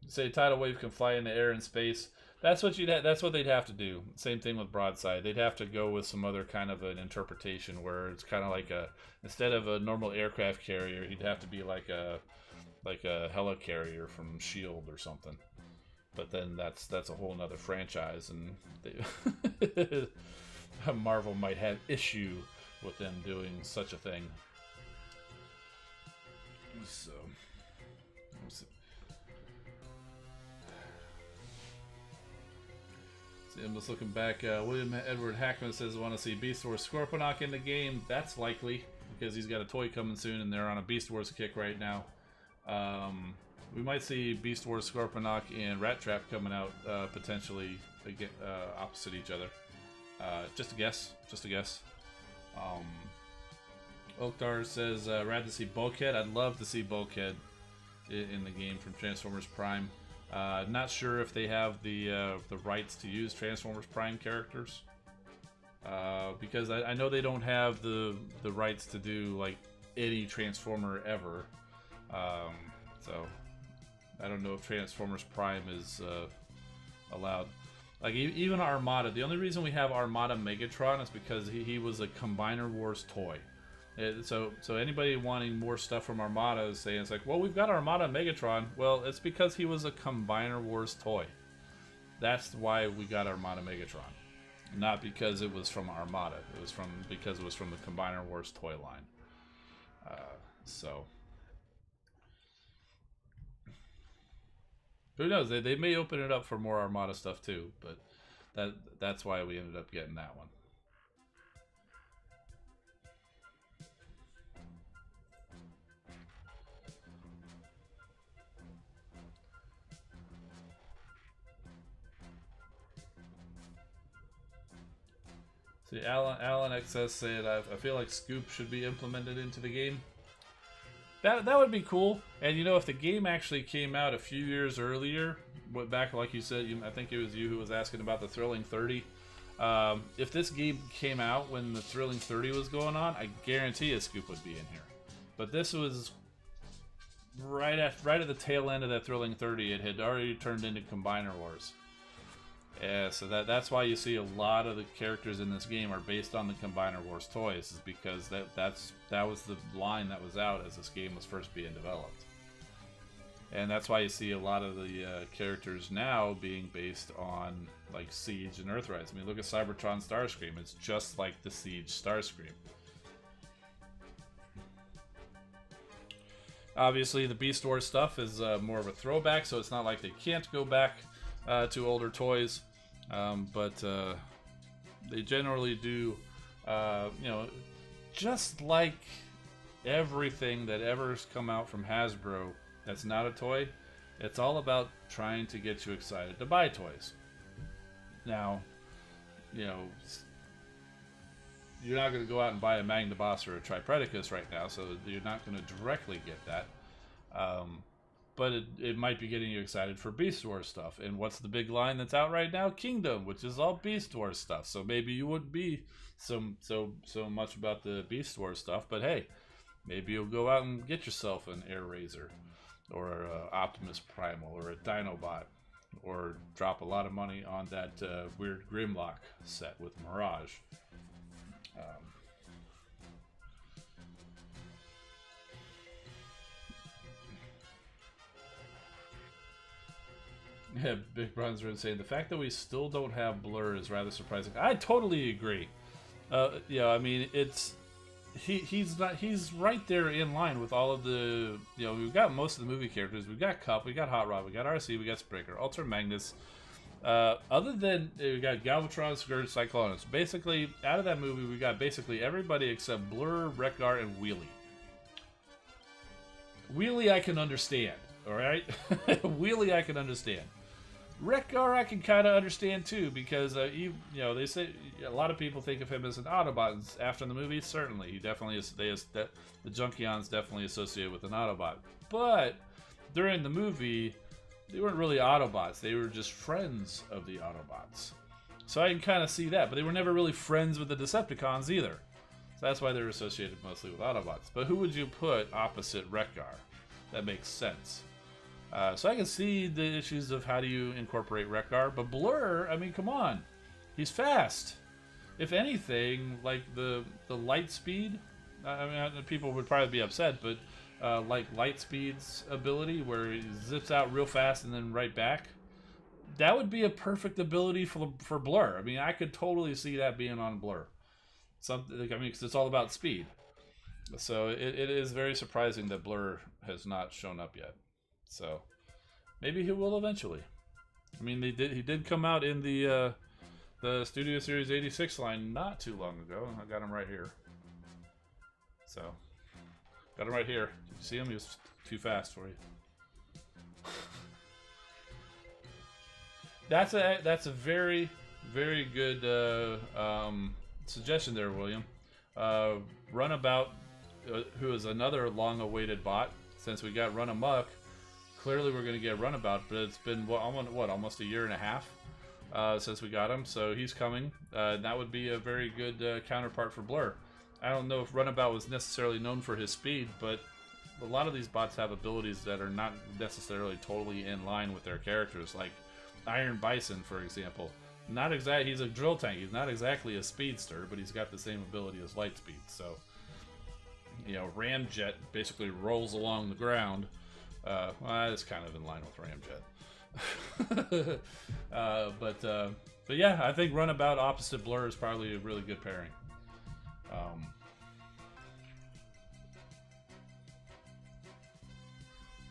Say Tidal Wave can fly in the air and space. That's what they'd have to do. Same thing with Broadside. They'd have to go with some other kind of an interpretation where it's kind of like instead of a normal aircraft carrier, he'd have to be like a helicarrier from S.H.I.E.L.D. or something. But then that's a whole nother franchise, and Marvel might have issue with them doing such a thing. So, I'm just looking back. William Edward Hackman says, I want to see Beast Wars Scorponok in the game. That's likely, because he's got a toy coming soon, and they're on a Beast Wars kick right now. We might see Beast Wars Scorponok and Rat Trap coming out potentially opposite each other. Just a guess. Oktar says, rad to see Bulkhead. I'd love to see Bulkhead in the game from Transformers Prime. Not sure if they have the rights to use Transformers Prime characters, because I know they don't have the rights to do like any Transformer ever. So I don't know if Transformers Prime is allowed. Like even Armada. The only reason we have Armada Megatron is because he was a Combiner Wars toy. So anybody wanting more stuff from Armada is saying, it's like, well, we've got Armada Megatron. Well, it's because he was a Combiner Wars toy. That's why we got Armada Megatron, not because it was from Armada. It was because it was from the Combiner Wars toy line. So who knows? They may open it up for more Armada stuff too, but that's why we ended up getting that one. See, Alan XS said, I feel like Scoop should be implemented into the game. That would be cool. And if the game actually came out a few years earlier, back like you said, I think it was you who was asking about the Thrilling 30. If this game came out when the Thrilling 30 was going on, I guarantee a Scoop would be in here. But this was right at the tail end of that Thrilling 30. It had already turned into Combiner Wars. Yeah, so that's why you see a lot of the characters in this game are based on the Combiner Wars toys, is because that was the line that was out as this game was first being developed. And that's why you see a lot of the characters now being based on like Siege and Earthrise. I mean, look at Cybertron Starscream. It's just like the Siege Starscream. Obviously, the Beast Wars stuff is more of a throwback, so it's not like they can't go back to older toys. But they generally do, just like everything that ever's come out from Hasbro that's not a toy, it's all about trying to get you excited to buy toys. Now, you're not going to go out and buy a Magnaboss or a Tripredacus right now, so you're not going to directly get that. But it might be getting you excited for Beast Wars stuff. And what's the big line that's out right now? Kingdom, which is all Beast Wars stuff. So maybe you wouldn't be so much about the Beast Wars stuff, but hey, maybe you'll go out and get yourself an Air Razor, or an Optimus Primal, or a Dinobot, or drop a lot of money on that weird Grimlock set with Mirage. Yeah, Big Bronzer saying the fact that we still don't have Blur is rather surprising. I totally agree. I mean, he's right there in line with all of the, we've got most of the movie characters. We've got Cup, we got Hot Rod, we got RC, we got Springer, Ultra Magnus. Other than we got Galvatron, Scourge, Cyclonus. Basically, out of that movie, we got basically everybody except Blur, Wreck-Gar, and Wheelie. Wheelie I can understand, all right? Wheelie I can understand. Wreck-Gar I can kind of understand too, because they say a lot of people think of him as an Autobot after the movie. Certainly, he definitely is. The Junkions definitely associated with an Autobot, but during the movie, they weren't really Autobots. They were just friends of the Autobots. So I can kind of see that, but they were never really friends with the Decepticons either. So that's why they're associated mostly with Autobots. But who would you put opposite Wreck-Gar? That makes sense. So I can see the issues of how do you incorporate Wreck-Gar, but Blur, I mean, come on. He's fast. If anything, like the light speed, I mean, people would probably be upset, but like Lightspeed's ability where he zips out real fast and then right back, that would be a perfect ability for Blur. I mean, I could totally see that being on Blur. Because it's all about speed. So it is very surprising that Blur has not shown up yet. So maybe he will eventually. I mean, he did come out in the Studio Series 86 line not too long ago. I got him right here. So got him right here. Did you see him? He was too fast for you. That's a very, very good suggestion there, William. Runabout, who is another long-awaited bot. Since we got Run Amok, clearly we're going to get Runabout, but it's been almost a year and a half since we got him, so he's coming. That would be a very good counterpart for Blur. I don't know if Runabout was necessarily known for his speed, but a lot of these bots have abilities that are not necessarily totally in line with their characters, like Iron Bison, for example. He's a drill tank. He's not exactly a speedster, but he's got the same ability as Lightspeed. So, Ramjet basically rolls along the ground. It's kind of in line with Ramjet. But yeah, I think Runabout opposite Blur is probably a really good pairing.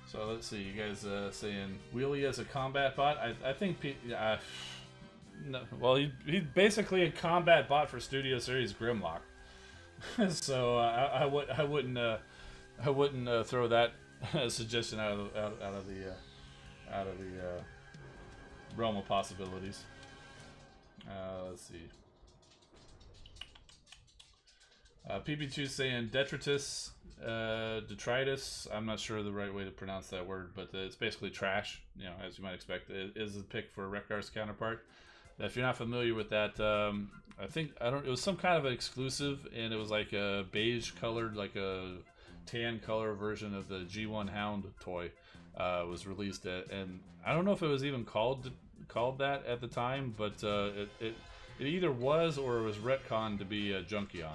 So let's see, you guys saying Wheelie as a combat bot. I think no, well, he's basically a combat bot for Studio Series Grimlock. So I wouldn't throw that suggestion out of the realm of possibilities. Let's see. PB2 saying detritus, detritus. I'm not sure the right way to pronounce that word, but it's basically trash. As you might expect, it is a pick for Wreck-Gar's counterpart. If you're not familiar with that, it was some kind of an exclusive, and it was like a beige colored, like a tan color version of the G1 Hound toy was released, and I don't know if it was even called that at the time, but it either was or it was retconned to be a Junkion.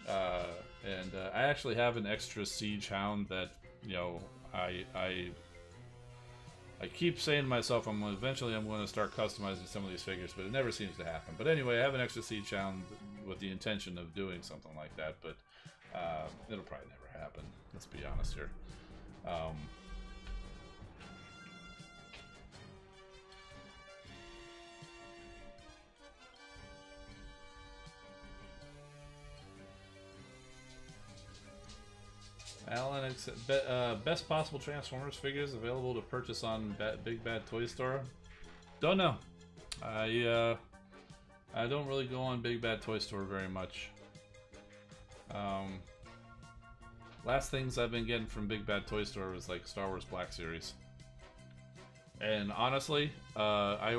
And I actually have an extra Siege Hound that, you know, I keep saying to myself eventually I'm going to start customizing some of these figures, but it never seems to happen. But anyway, I have an extra Siege Hound with the intention of doing something like that, but it'll probably never happen. Let's be honest here. Alan, best possible Transformers figures available to purchase on Big Bad Toy Store? Don't know. I don't really go on Big Bad Toy Store very much. Last things I've been getting from Big Bad Toy Store was like Star Wars Black Series. And honestly, I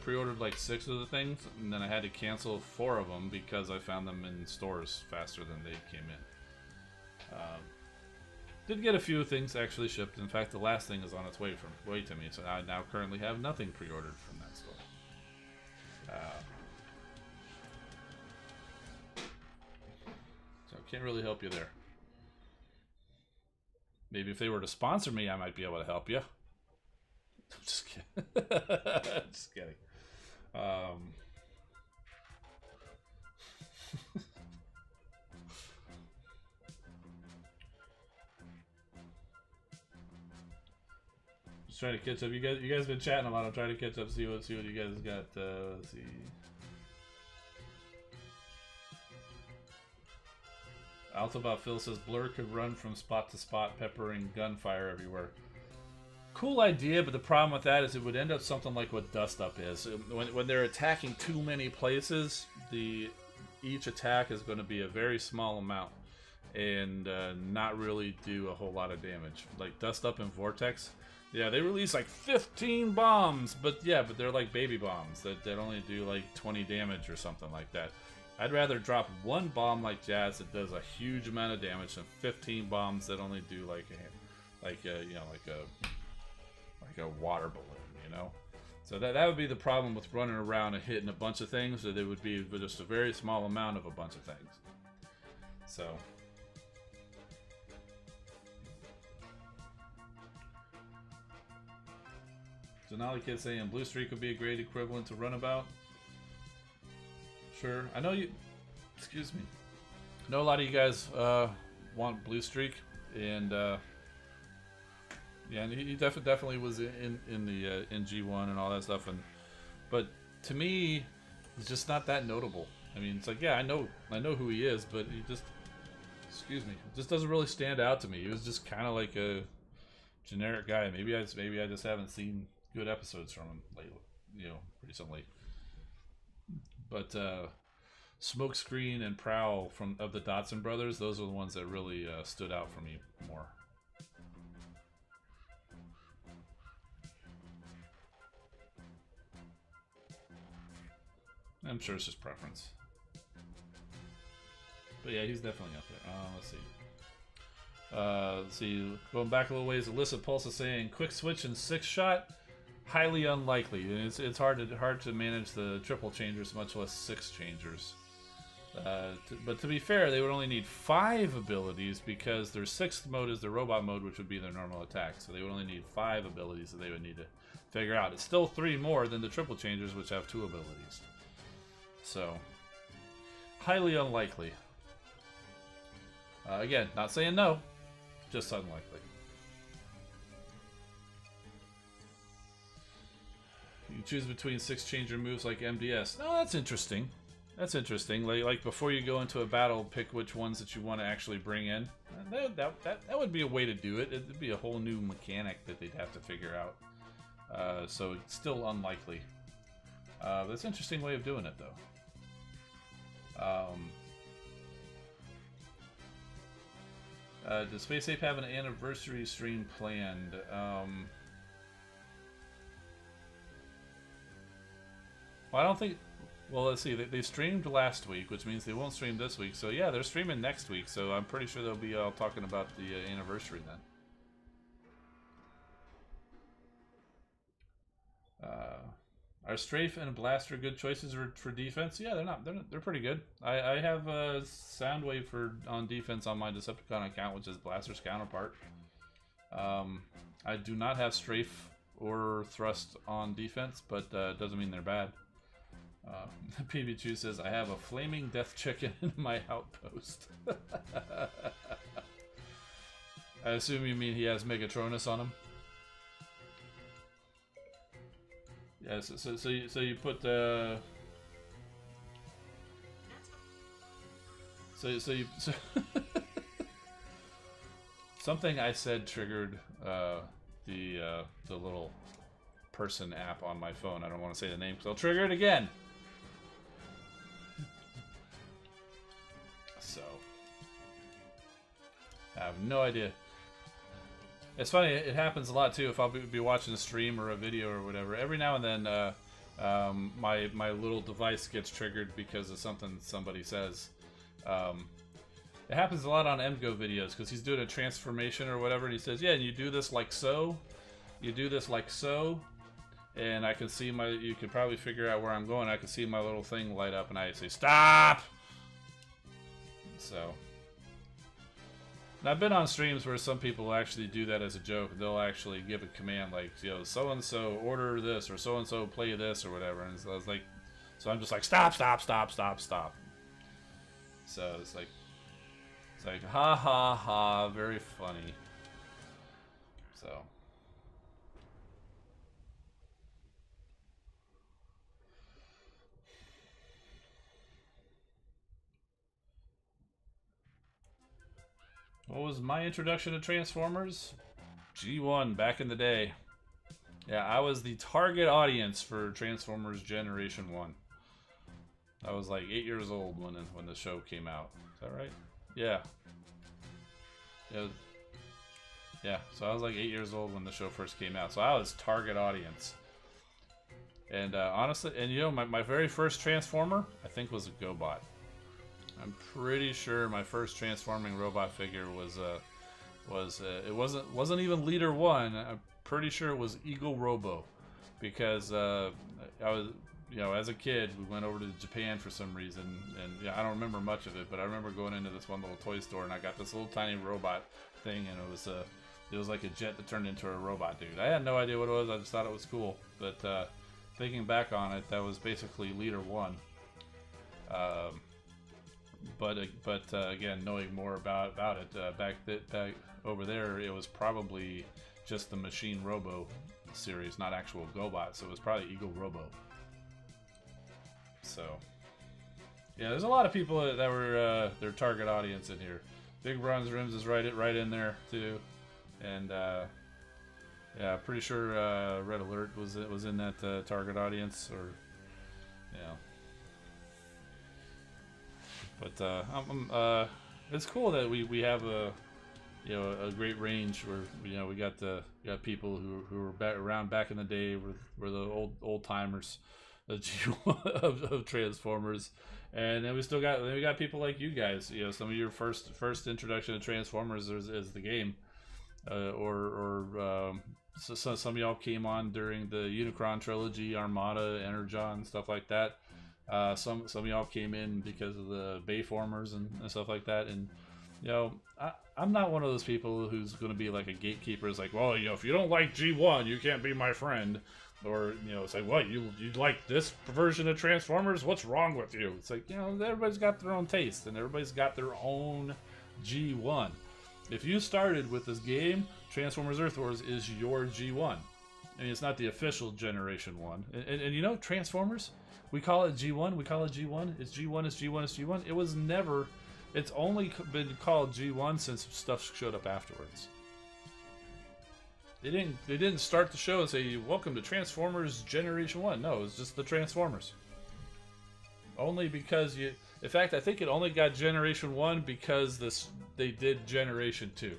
pre-ordered like 6 of the things, and then I had to cancel 4 of them because I found them in stores faster than they came in. Did get a few things actually shipped. In fact, the last thing is on its way to me, so I now currently have nothing pre-ordered from that store. So can't really help you there. Maybe if they were to sponsor me, I might be able to help you. I'm just kidding. Just kidding. Just trying to catch up. You guys been chatting a lot. I'm trying to catch up. See what you guys got. Let's see. Altabot Phil says Blur could run from spot to spot, peppering gunfire everywhere. Cool idea, but the problem with that is it would end up something like what Dust Up is. When they're attacking too many places, each attack is going to be a very small amount and not really do a whole lot of damage. Like Dust Up and Vortex, yeah, they release like 15 bombs, but they're like baby bombs that only do like 20 damage or something like that. I'd rather drop 1 bomb like Jazz that does a huge amount of damage than 15 bombs that only do like a water balloon, you know. So that would be the problem with running around and hitting a bunch of things. That it would be just a very small amount of a bunch of things. So. Denali Kid saying Blue Streak would be a great equivalent to Runabout. Sure. I know you... Excuse me. I know a lot of you guys want Blue Streak, and yeah, and he definitely was in G1 and all that stuff, but to me, it's just not that notable. I mean, it's like, yeah, I know who he is, but he just, excuse me, just doesn't really stand out to me. He was just kind of like a generic guy. Maybe I just haven't seen good episodes from him lately, recently. But Smokescreen and Prowl of the Dotson brothers, those are the ones that really stood out for me more. I'm sure it's just preference. But yeah, he's definitely up there. Let's see. Going back a little ways, Alyssa Pulse is saying quick switch and 6-shot. Highly unlikely. It's hard to manage the triple changers, much less 6 changers. But to be fair, they would only need 5 abilities because their 6th mode is their robot mode, which would be their normal attack. So they would only need 5 abilities that they would need to figure out. It's still 3 more than the triple changers, which have 2 abilities. So, highly unlikely. Again, not saying no, just unlikely. You can choose between 6-changer moves like MDS. No, that's interesting. That's interesting. Like before you go into a battle, pick which ones that you want to actually bring in. That would be a way to do it. It'd be a whole new mechanic that they'd have to figure out. So it's still unlikely. That's an interesting way of doing it, though. Does Space Ape have an anniversary stream planned? Well, I don't think Well, let's see. They streamed last week, which means they won't stream this week. So yeah, they're streaming next week. So I'm pretty sure they'll be all talking about the anniversary then. Are Strafe and Blaster good choices for defense? Yeah, they're not. They're pretty good. I have a Soundwave on defense on my Decepticon account, which is Blaster's counterpart. I do not have Strafe or Thrust on defense, but it doesn't mean they're bad. PB2 says, I have a flaming death chicken in my outpost. I assume you mean he has Megatronus on him? Yeah, so you put something I said triggered the little person app on my phone. I don't want to say the name because I'll trigger it again. So I have no idea. It's funny, it happens a lot too if I'll be watching a stream or a video or whatever. Every now and then my little device gets triggered because of something somebody says. It happens a lot on MGO videos because he's doing a transformation or whatever and he says, yeah, and you do this like so. You do this like so. And I can see you can probably figure out where I'm going. I can see my little thing light up and I say, stop! So... And I've been on streams where some people actually do that as a joke. They'll actually give a command like, you know, so-and-so order this or so-and-so play this or whatever. And so I was like, so I'm just like, stop, stop, stop, stop, stop. So it's like, ha ha ha, very funny. So. What was my introduction to Transformers? G1 back in the day. Yeah, I was the target audience for Transformers Generation 1. I was like 8 years old when the show came out. Is that right? Yeah. Yeah, so I was like 8 years old when the show first came out. So I was target audience. And honestly, and you know, my very first Transformer, I think was a GoBot. I'm pretty sure my first transforming robot figure it wasn't even Leader 1. I'm pretty sure it was Eagle Robo, because I was, you know, as a kid we went over to Japan for some reason, and yeah, I don't remember much of it, but I remember going into this one little toy store and I got this little tiny robot thing, and it was like a jet that turned into a robot dude. I had no idea what it was. I just thought it was cool, but thinking back on it, that was basically Leader 1. But again, knowing more about it, back over there, it was probably just the Machine Robo series, not actual GoBot, so it was probably Eagle Robo. So, yeah, there's a lot of people that were their target audience in here. Big Bronze Rims is right in there too, and yeah, pretty sure Red Alert was in that target audience, or you know. But it's cool that we have a great range where, you know, we got people who were around back in the day, were the old timers of Transformers, and then we got people like you guys. You know, some of your first introduction to Transformers is the game, so some of y'all came on during the Unicron trilogy, Armada, Energon, stuff like that. Some of y'all came in because of the Bayformers and stuff like that, and you know, I'm not one of those people who's going to be like a gatekeeper. It's like, well, you know, if you don't like G1, you can't be my friend, or you know, it's like, what, you like this version of Transformers? What's wrong with you? It's like, you know, everybody's got their own taste and everybody's got their own G1. If you started with this game, Transformers Earth Wars is your G1. I mean, it's not the official Generation 1, and you know, Transformers. We call it G1. We call it G1. It's G1. It's G1. It's G1. It was never. It's only been called G1 since stuff showed up afterwards. They didn't start the show and say, "Welcome to Transformers Generation 1." No, it was just the Transformers. Only because you. In fact, I think it only got Generation 1 because they did Generation 2.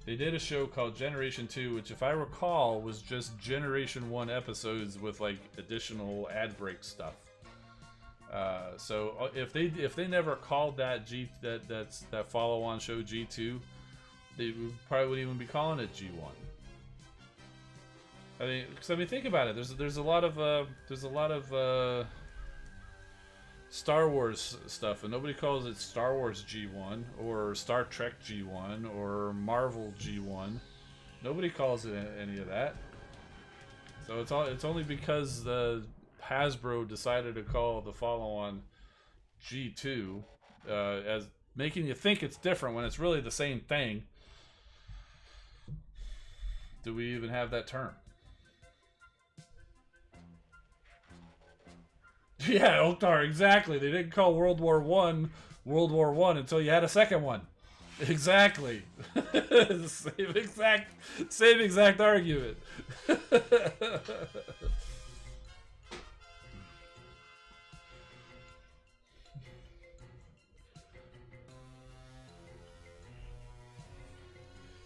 They did a show called Generation 2, which, if I recall, was just Generation 1 episodes with, like, additional ad break stuff. So if they never called that that follow-on show G2, they probably wouldn't even be calling it G1. I mean, think about it. There's a lot of Star Wars stuff, and nobody calls it Star Wars G1 or Star Trek G1 or Marvel G1. Nobody calls it any of that. So it's only because the Hasbro decided to call the follow-on G2, as making you think it's different when it's really the same thing. Do we even have that term? Yeah, Oktar, exactly. They didn't call World War One World War One until you had a second one. Exactly. same exact argument.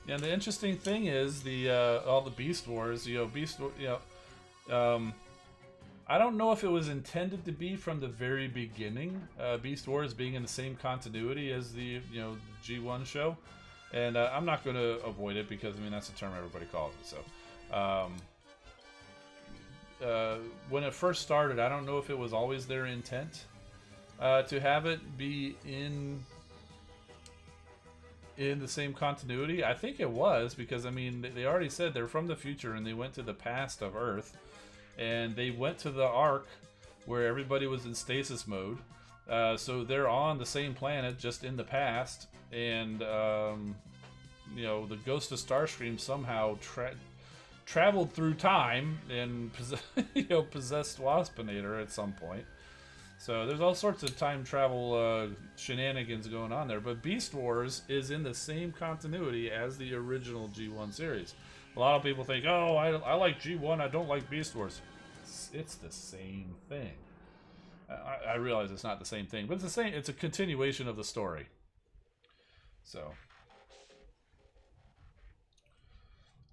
Yeah, and the interesting thing is all the Beast Wars. I don't know if it was intended to be from the very beginning, Beast Wars being in the same continuity as the G1 show, and I'm not going to avoid it because I mean that's the term everybody calls it. So when it first started, I don't know if it was always their intent to have it be in the same continuity. I think it was because I mean they already said they're from the future and they went to the past of Earth. And they went to the Ark where everybody was in stasis mode. So they're on the same planet, just in the past. And, the Ghost of Starscream somehow traveled through time and possessed Waspinator at some point. So there's all sorts of time travel shenanigans going on there. But Beast Wars is in the same continuity as the original G1 series. A lot of people think, oh, I like G1, I don't like Beast Wars. It's the same thing. I realize it's not the same thing, but it's the same. It's a continuation of the story. So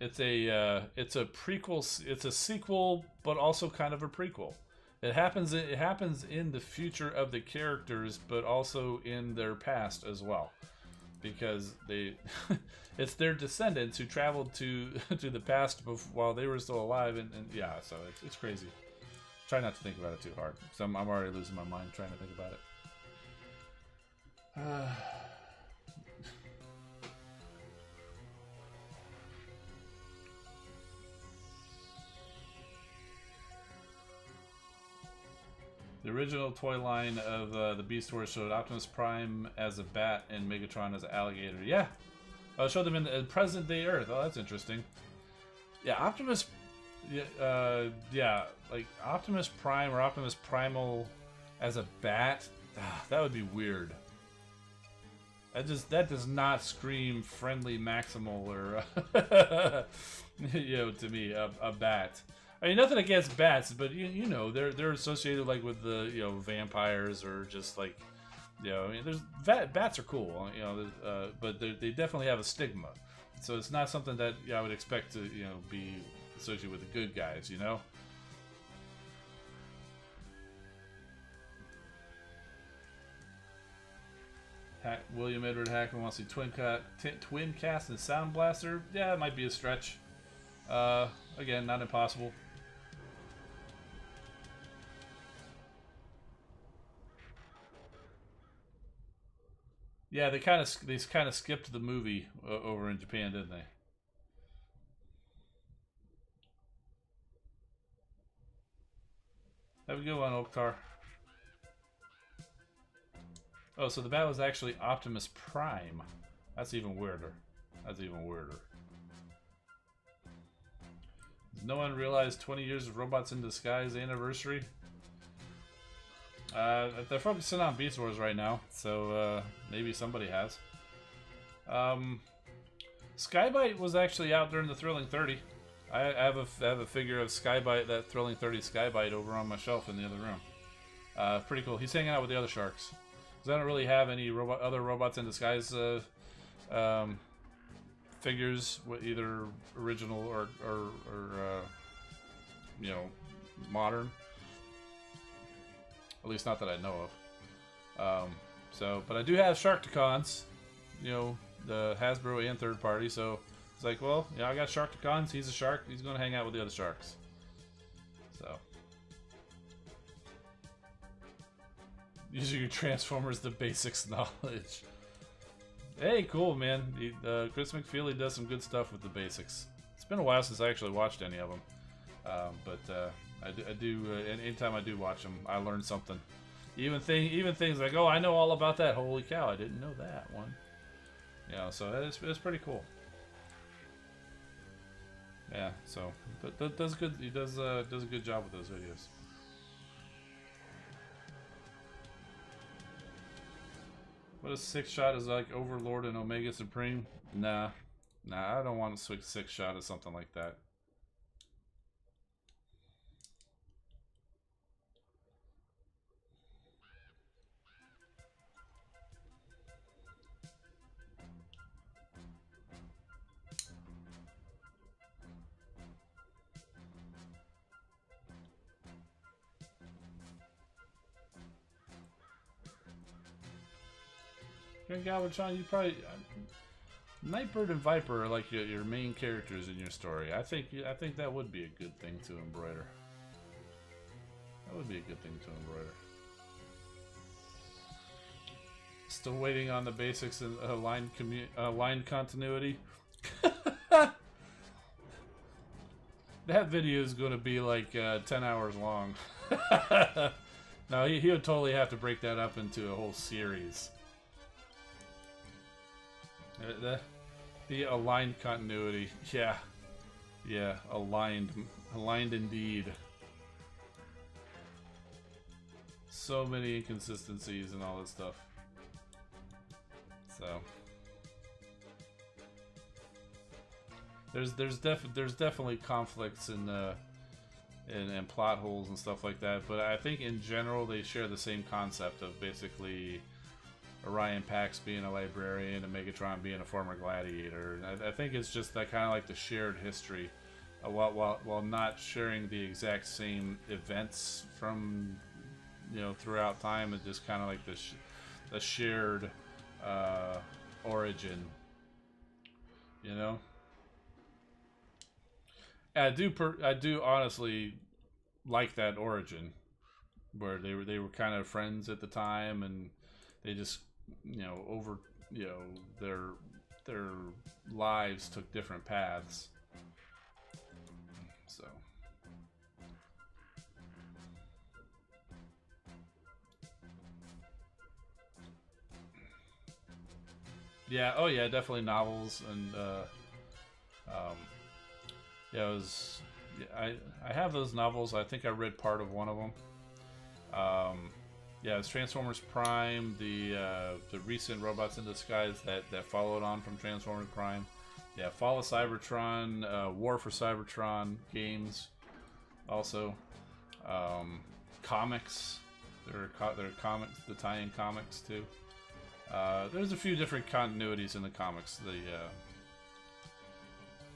it's a prequel. It's a sequel, but also kind of a prequel. It happens in the future of the characters, but also in their past as well. Because it's their descendants who traveled to the past while they were still alive, and yeah, so it's crazy. Try not to think about it too hard, because I'm already losing my mind trying to think about it. The original toy line of the Beast Wars showed Optimus Prime as a bat and Megatron as an alligator. Yeah. Oh, showed them in present day Earth. Oh, that's interesting. Yeah, Optimus... like Optimus Prime or Optimus Primal as a bat? That would be weird. That does not scream friendly Maximal or... to me, a bat. I mean, nothing against bats, but they're associated like with the vampires or just like I mean, there's bats are cool, but they definitely have a stigma, so it's not something that I would expect to be associated with the good guys, William Edward Hackman wants to twin cast and Sound Blaster. Yeah, it might be a stretch. Again, not impossible. Yeah, they kind of skipped the movie over in Japan, didn't they? Have a good one, Oktar. Oh, so the bat was actually Optimus Prime. That's even weirder. Does no one realize 20 years of Robots in Disguise anniversary? They're focusing on Beast Wars right now, so maybe somebody has. Skybite was actually out during the Thrilling 30. I have a figure of Skybite, that Thrilling 30 Skybite, over on my shelf in the other room. Pretty cool. He's hanging out with the other sharks. Because I don't really have any other Robots in Disguise figures, either original or modern. At least not that I know of. But I do have Sharkticons, you know, the Hasbro and third party, so it's like, well, yeah, I got Sharkticons, he's a shark, he's gonna hang out with the other sharks. So. Using your Transformers, the basics knowledge. Hey, cool, man. Chris McFeely does some good stuff with the basics. It's been a while since I actually watched any of them. I do anytime I do watch them, I learn something. Even things like, oh, I know all about that. Holy cow, I didn't know that one. Yeah, so it's pretty cool. Yeah, so that does good. He does a good job with those videos. What a 6-shot is like Overlord and Omega Supreme? Nah, I don't want to switch 6-shot or something like that. Galvatron, you probably Nightbird and Viper are like your main characters in your story. I think that would be a good thing to embroider. That would be a good thing to embroider. Still waiting on the basics and aligned continuity. That video is going to be like 10 hours long. No, he would totally have to break that up into a whole series. The aligned continuity, yeah, aligned indeed. So many inconsistencies and all that stuff. So there's definitely conflicts and plot holes and stuff like that. But I think in general they share the same concept of basically Orion Pax being a librarian and Megatron being a former gladiator. I think it's just that kind of like the shared history, while not sharing the exact same events from, you know, throughout time. It's just kind of like the shared origin, you know. And I do honestly like that origin, where they were kind of friends at the time, and they just, you know, their lives took different paths. So yeah, oh yeah, definitely novels. And yeah, I have those novels. I think I read part of one of them. Yeah, it's Transformers Prime, the recent Robots in Disguise that followed on from Transformers Prime. Yeah, Fall of Cybertron, War for Cybertron games, also. Comics, there are comics, the tie-in comics too. There's a few different continuities in the comics.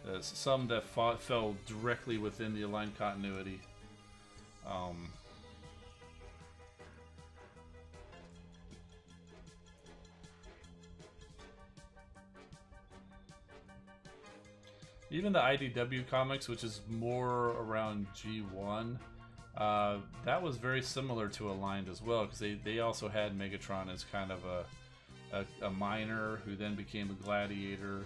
There's some that fell directly within the aligned continuity. Even the IDW comics, which is more around G1, that was very similar to Aligned as well, because they also had Megatron as kind of a miner who then became a gladiator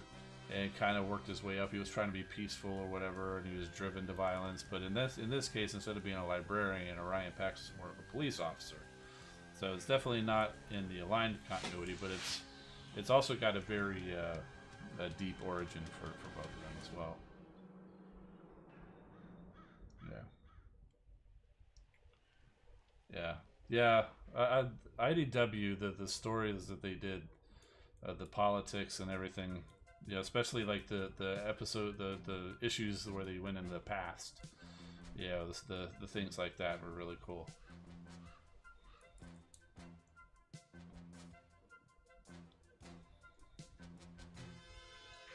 and kind of worked his way up. He was trying to be peaceful or whatever, and he was driven to violence. But in this case, instead of being a librarian, Orion Pax is more of a police officer. So it's definitely not in the Aligned continuity, but it's also got a very a deep origin for both of them as well. Yeah. IDW, the stories that they did, the politics and everything, yeah, especially like the episode, the issues where they went in the past. Yeah, the things like that were really cool.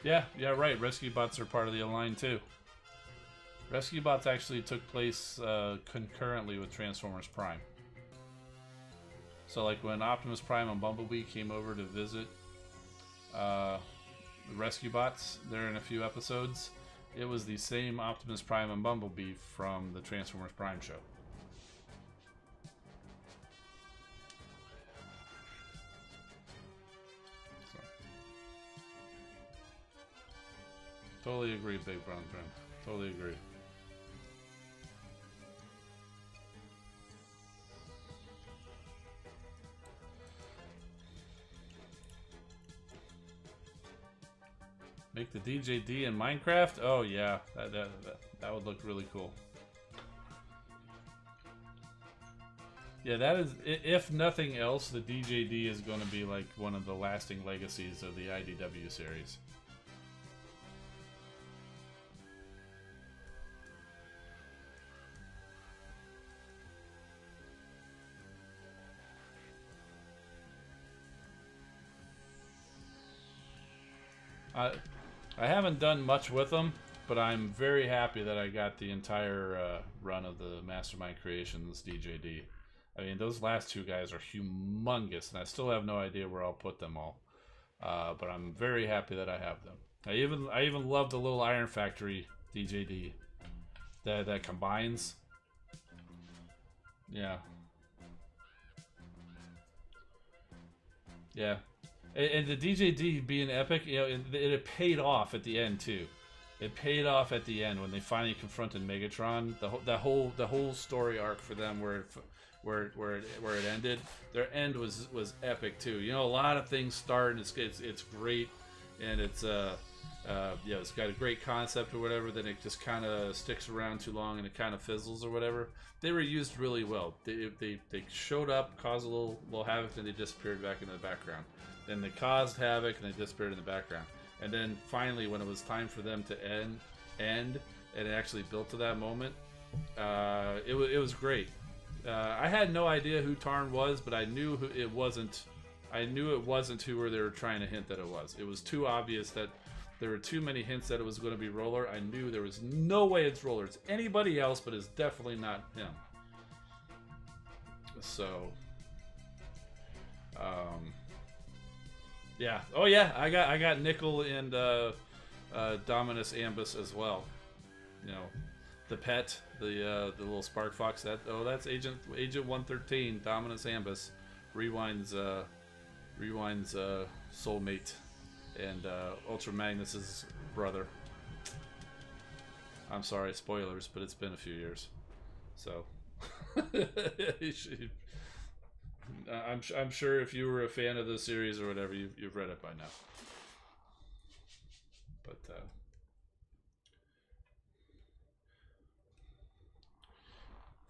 Yeah, right. Rescue Bots are part of the Align too. Rescue Bots actually took place concurrently with Transformers Prime. So like when Optimus Prime and Bumblebee came over to visit the rescue bots there in a few episodes, it was the same Optimus Prime and Bumblebee from the Transformers Prime show. So, totally agree, Big Brown Friend. Totally agree. Make the DJD in Minecraft? Oh yeah, that would look really cool. Yeah, that is, if nothing else, the DJD is going to be like one of the lasting legacies of the IDW series. I haven't done much with them, but I'm very happy that I got the entire run of the Mastermind Creations DJD. I mean, those last two guys are humongous, and I still have no idea where I'll put them all. But I'm very happy that I have them. I even love the little Iron Factory DJD that combines. Yeah. Yeah. And the DJD being epic, you know, it paid off at the end too. It paid off at the end when they finally confronted Megatron. The whole story arc for them, where it ended, their end was epic too. You know, a lot of things start and it's great, and it's yeah, it's got a great concept or whatever. Then it just kind of sticks around too long and it kind of fizzles or whatever. They were used really well. They showed up, caused a little havoc, and they disappeared back into the background. Then they caused havoc and they disappeared in the background. And then finally, when it was time for them to end, and it actually built to that moment, it was great. I had no idea who Tarn was, but I knew it wasn't. I knew it wasn't who they were trying to hint that it was. It was too obvious that there were too many hints that it was going to be Roller. I knew there was no way it's Roller. It's anybody else, but it's definitely not him. So, yeah. Oh yeah, I got Nickel and Dominus Ambus as well. You know, the pet, the little Spark Fox. That's Agent 113, Dominus Ambus, rewinds Soulmate and Ultra Magnus's brother. I'm sorry, spoilers, but it's been a few years, so I'm sure if you were a fan of the series or whatever, you've read it by now. But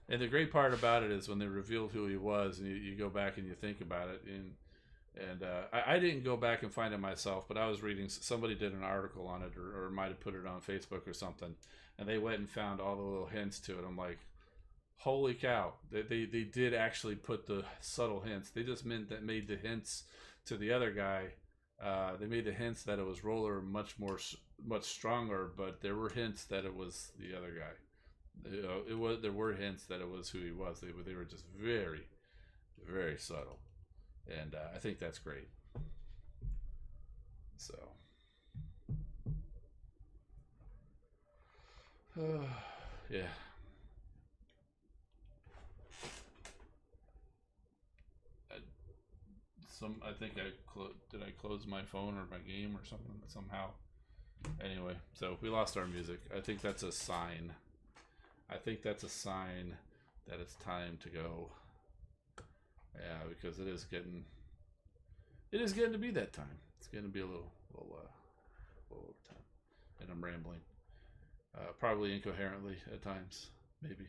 and the great part about it is when they revealed who he was, and you go back and you think about it, and I didn't go back and find it myself, but I was reading, somebody did an article on it, or might have put it on Facebook or something, and they went and found all the little hints to it. I'm like, holy cow, they did actually put the subtle hints. They just made the hints to the other guy. They made the hints that it was Roller much stronger, but there were hints that it was the other guy. There were hints that it was who he was. They were just very, very subtle, and I think that's great. So, yeah. I think did I close my phone or my game or something somehow. Anyway, so we lost our music. I think that's a sign. I think that's a sign that it's time to go. Yeah, because it is getting to be that time. It's getting to be a little over time, and I'm rambling, probably incoherently at times, maybe.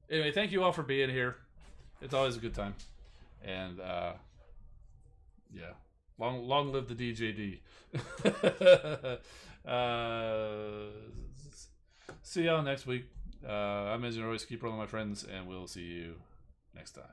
Anyway, thank you all for being here. It's always a good time, and yeah, long live the DJD. See y'all next week. I'm as always, keep rolling, my friends, and we'll see you next time.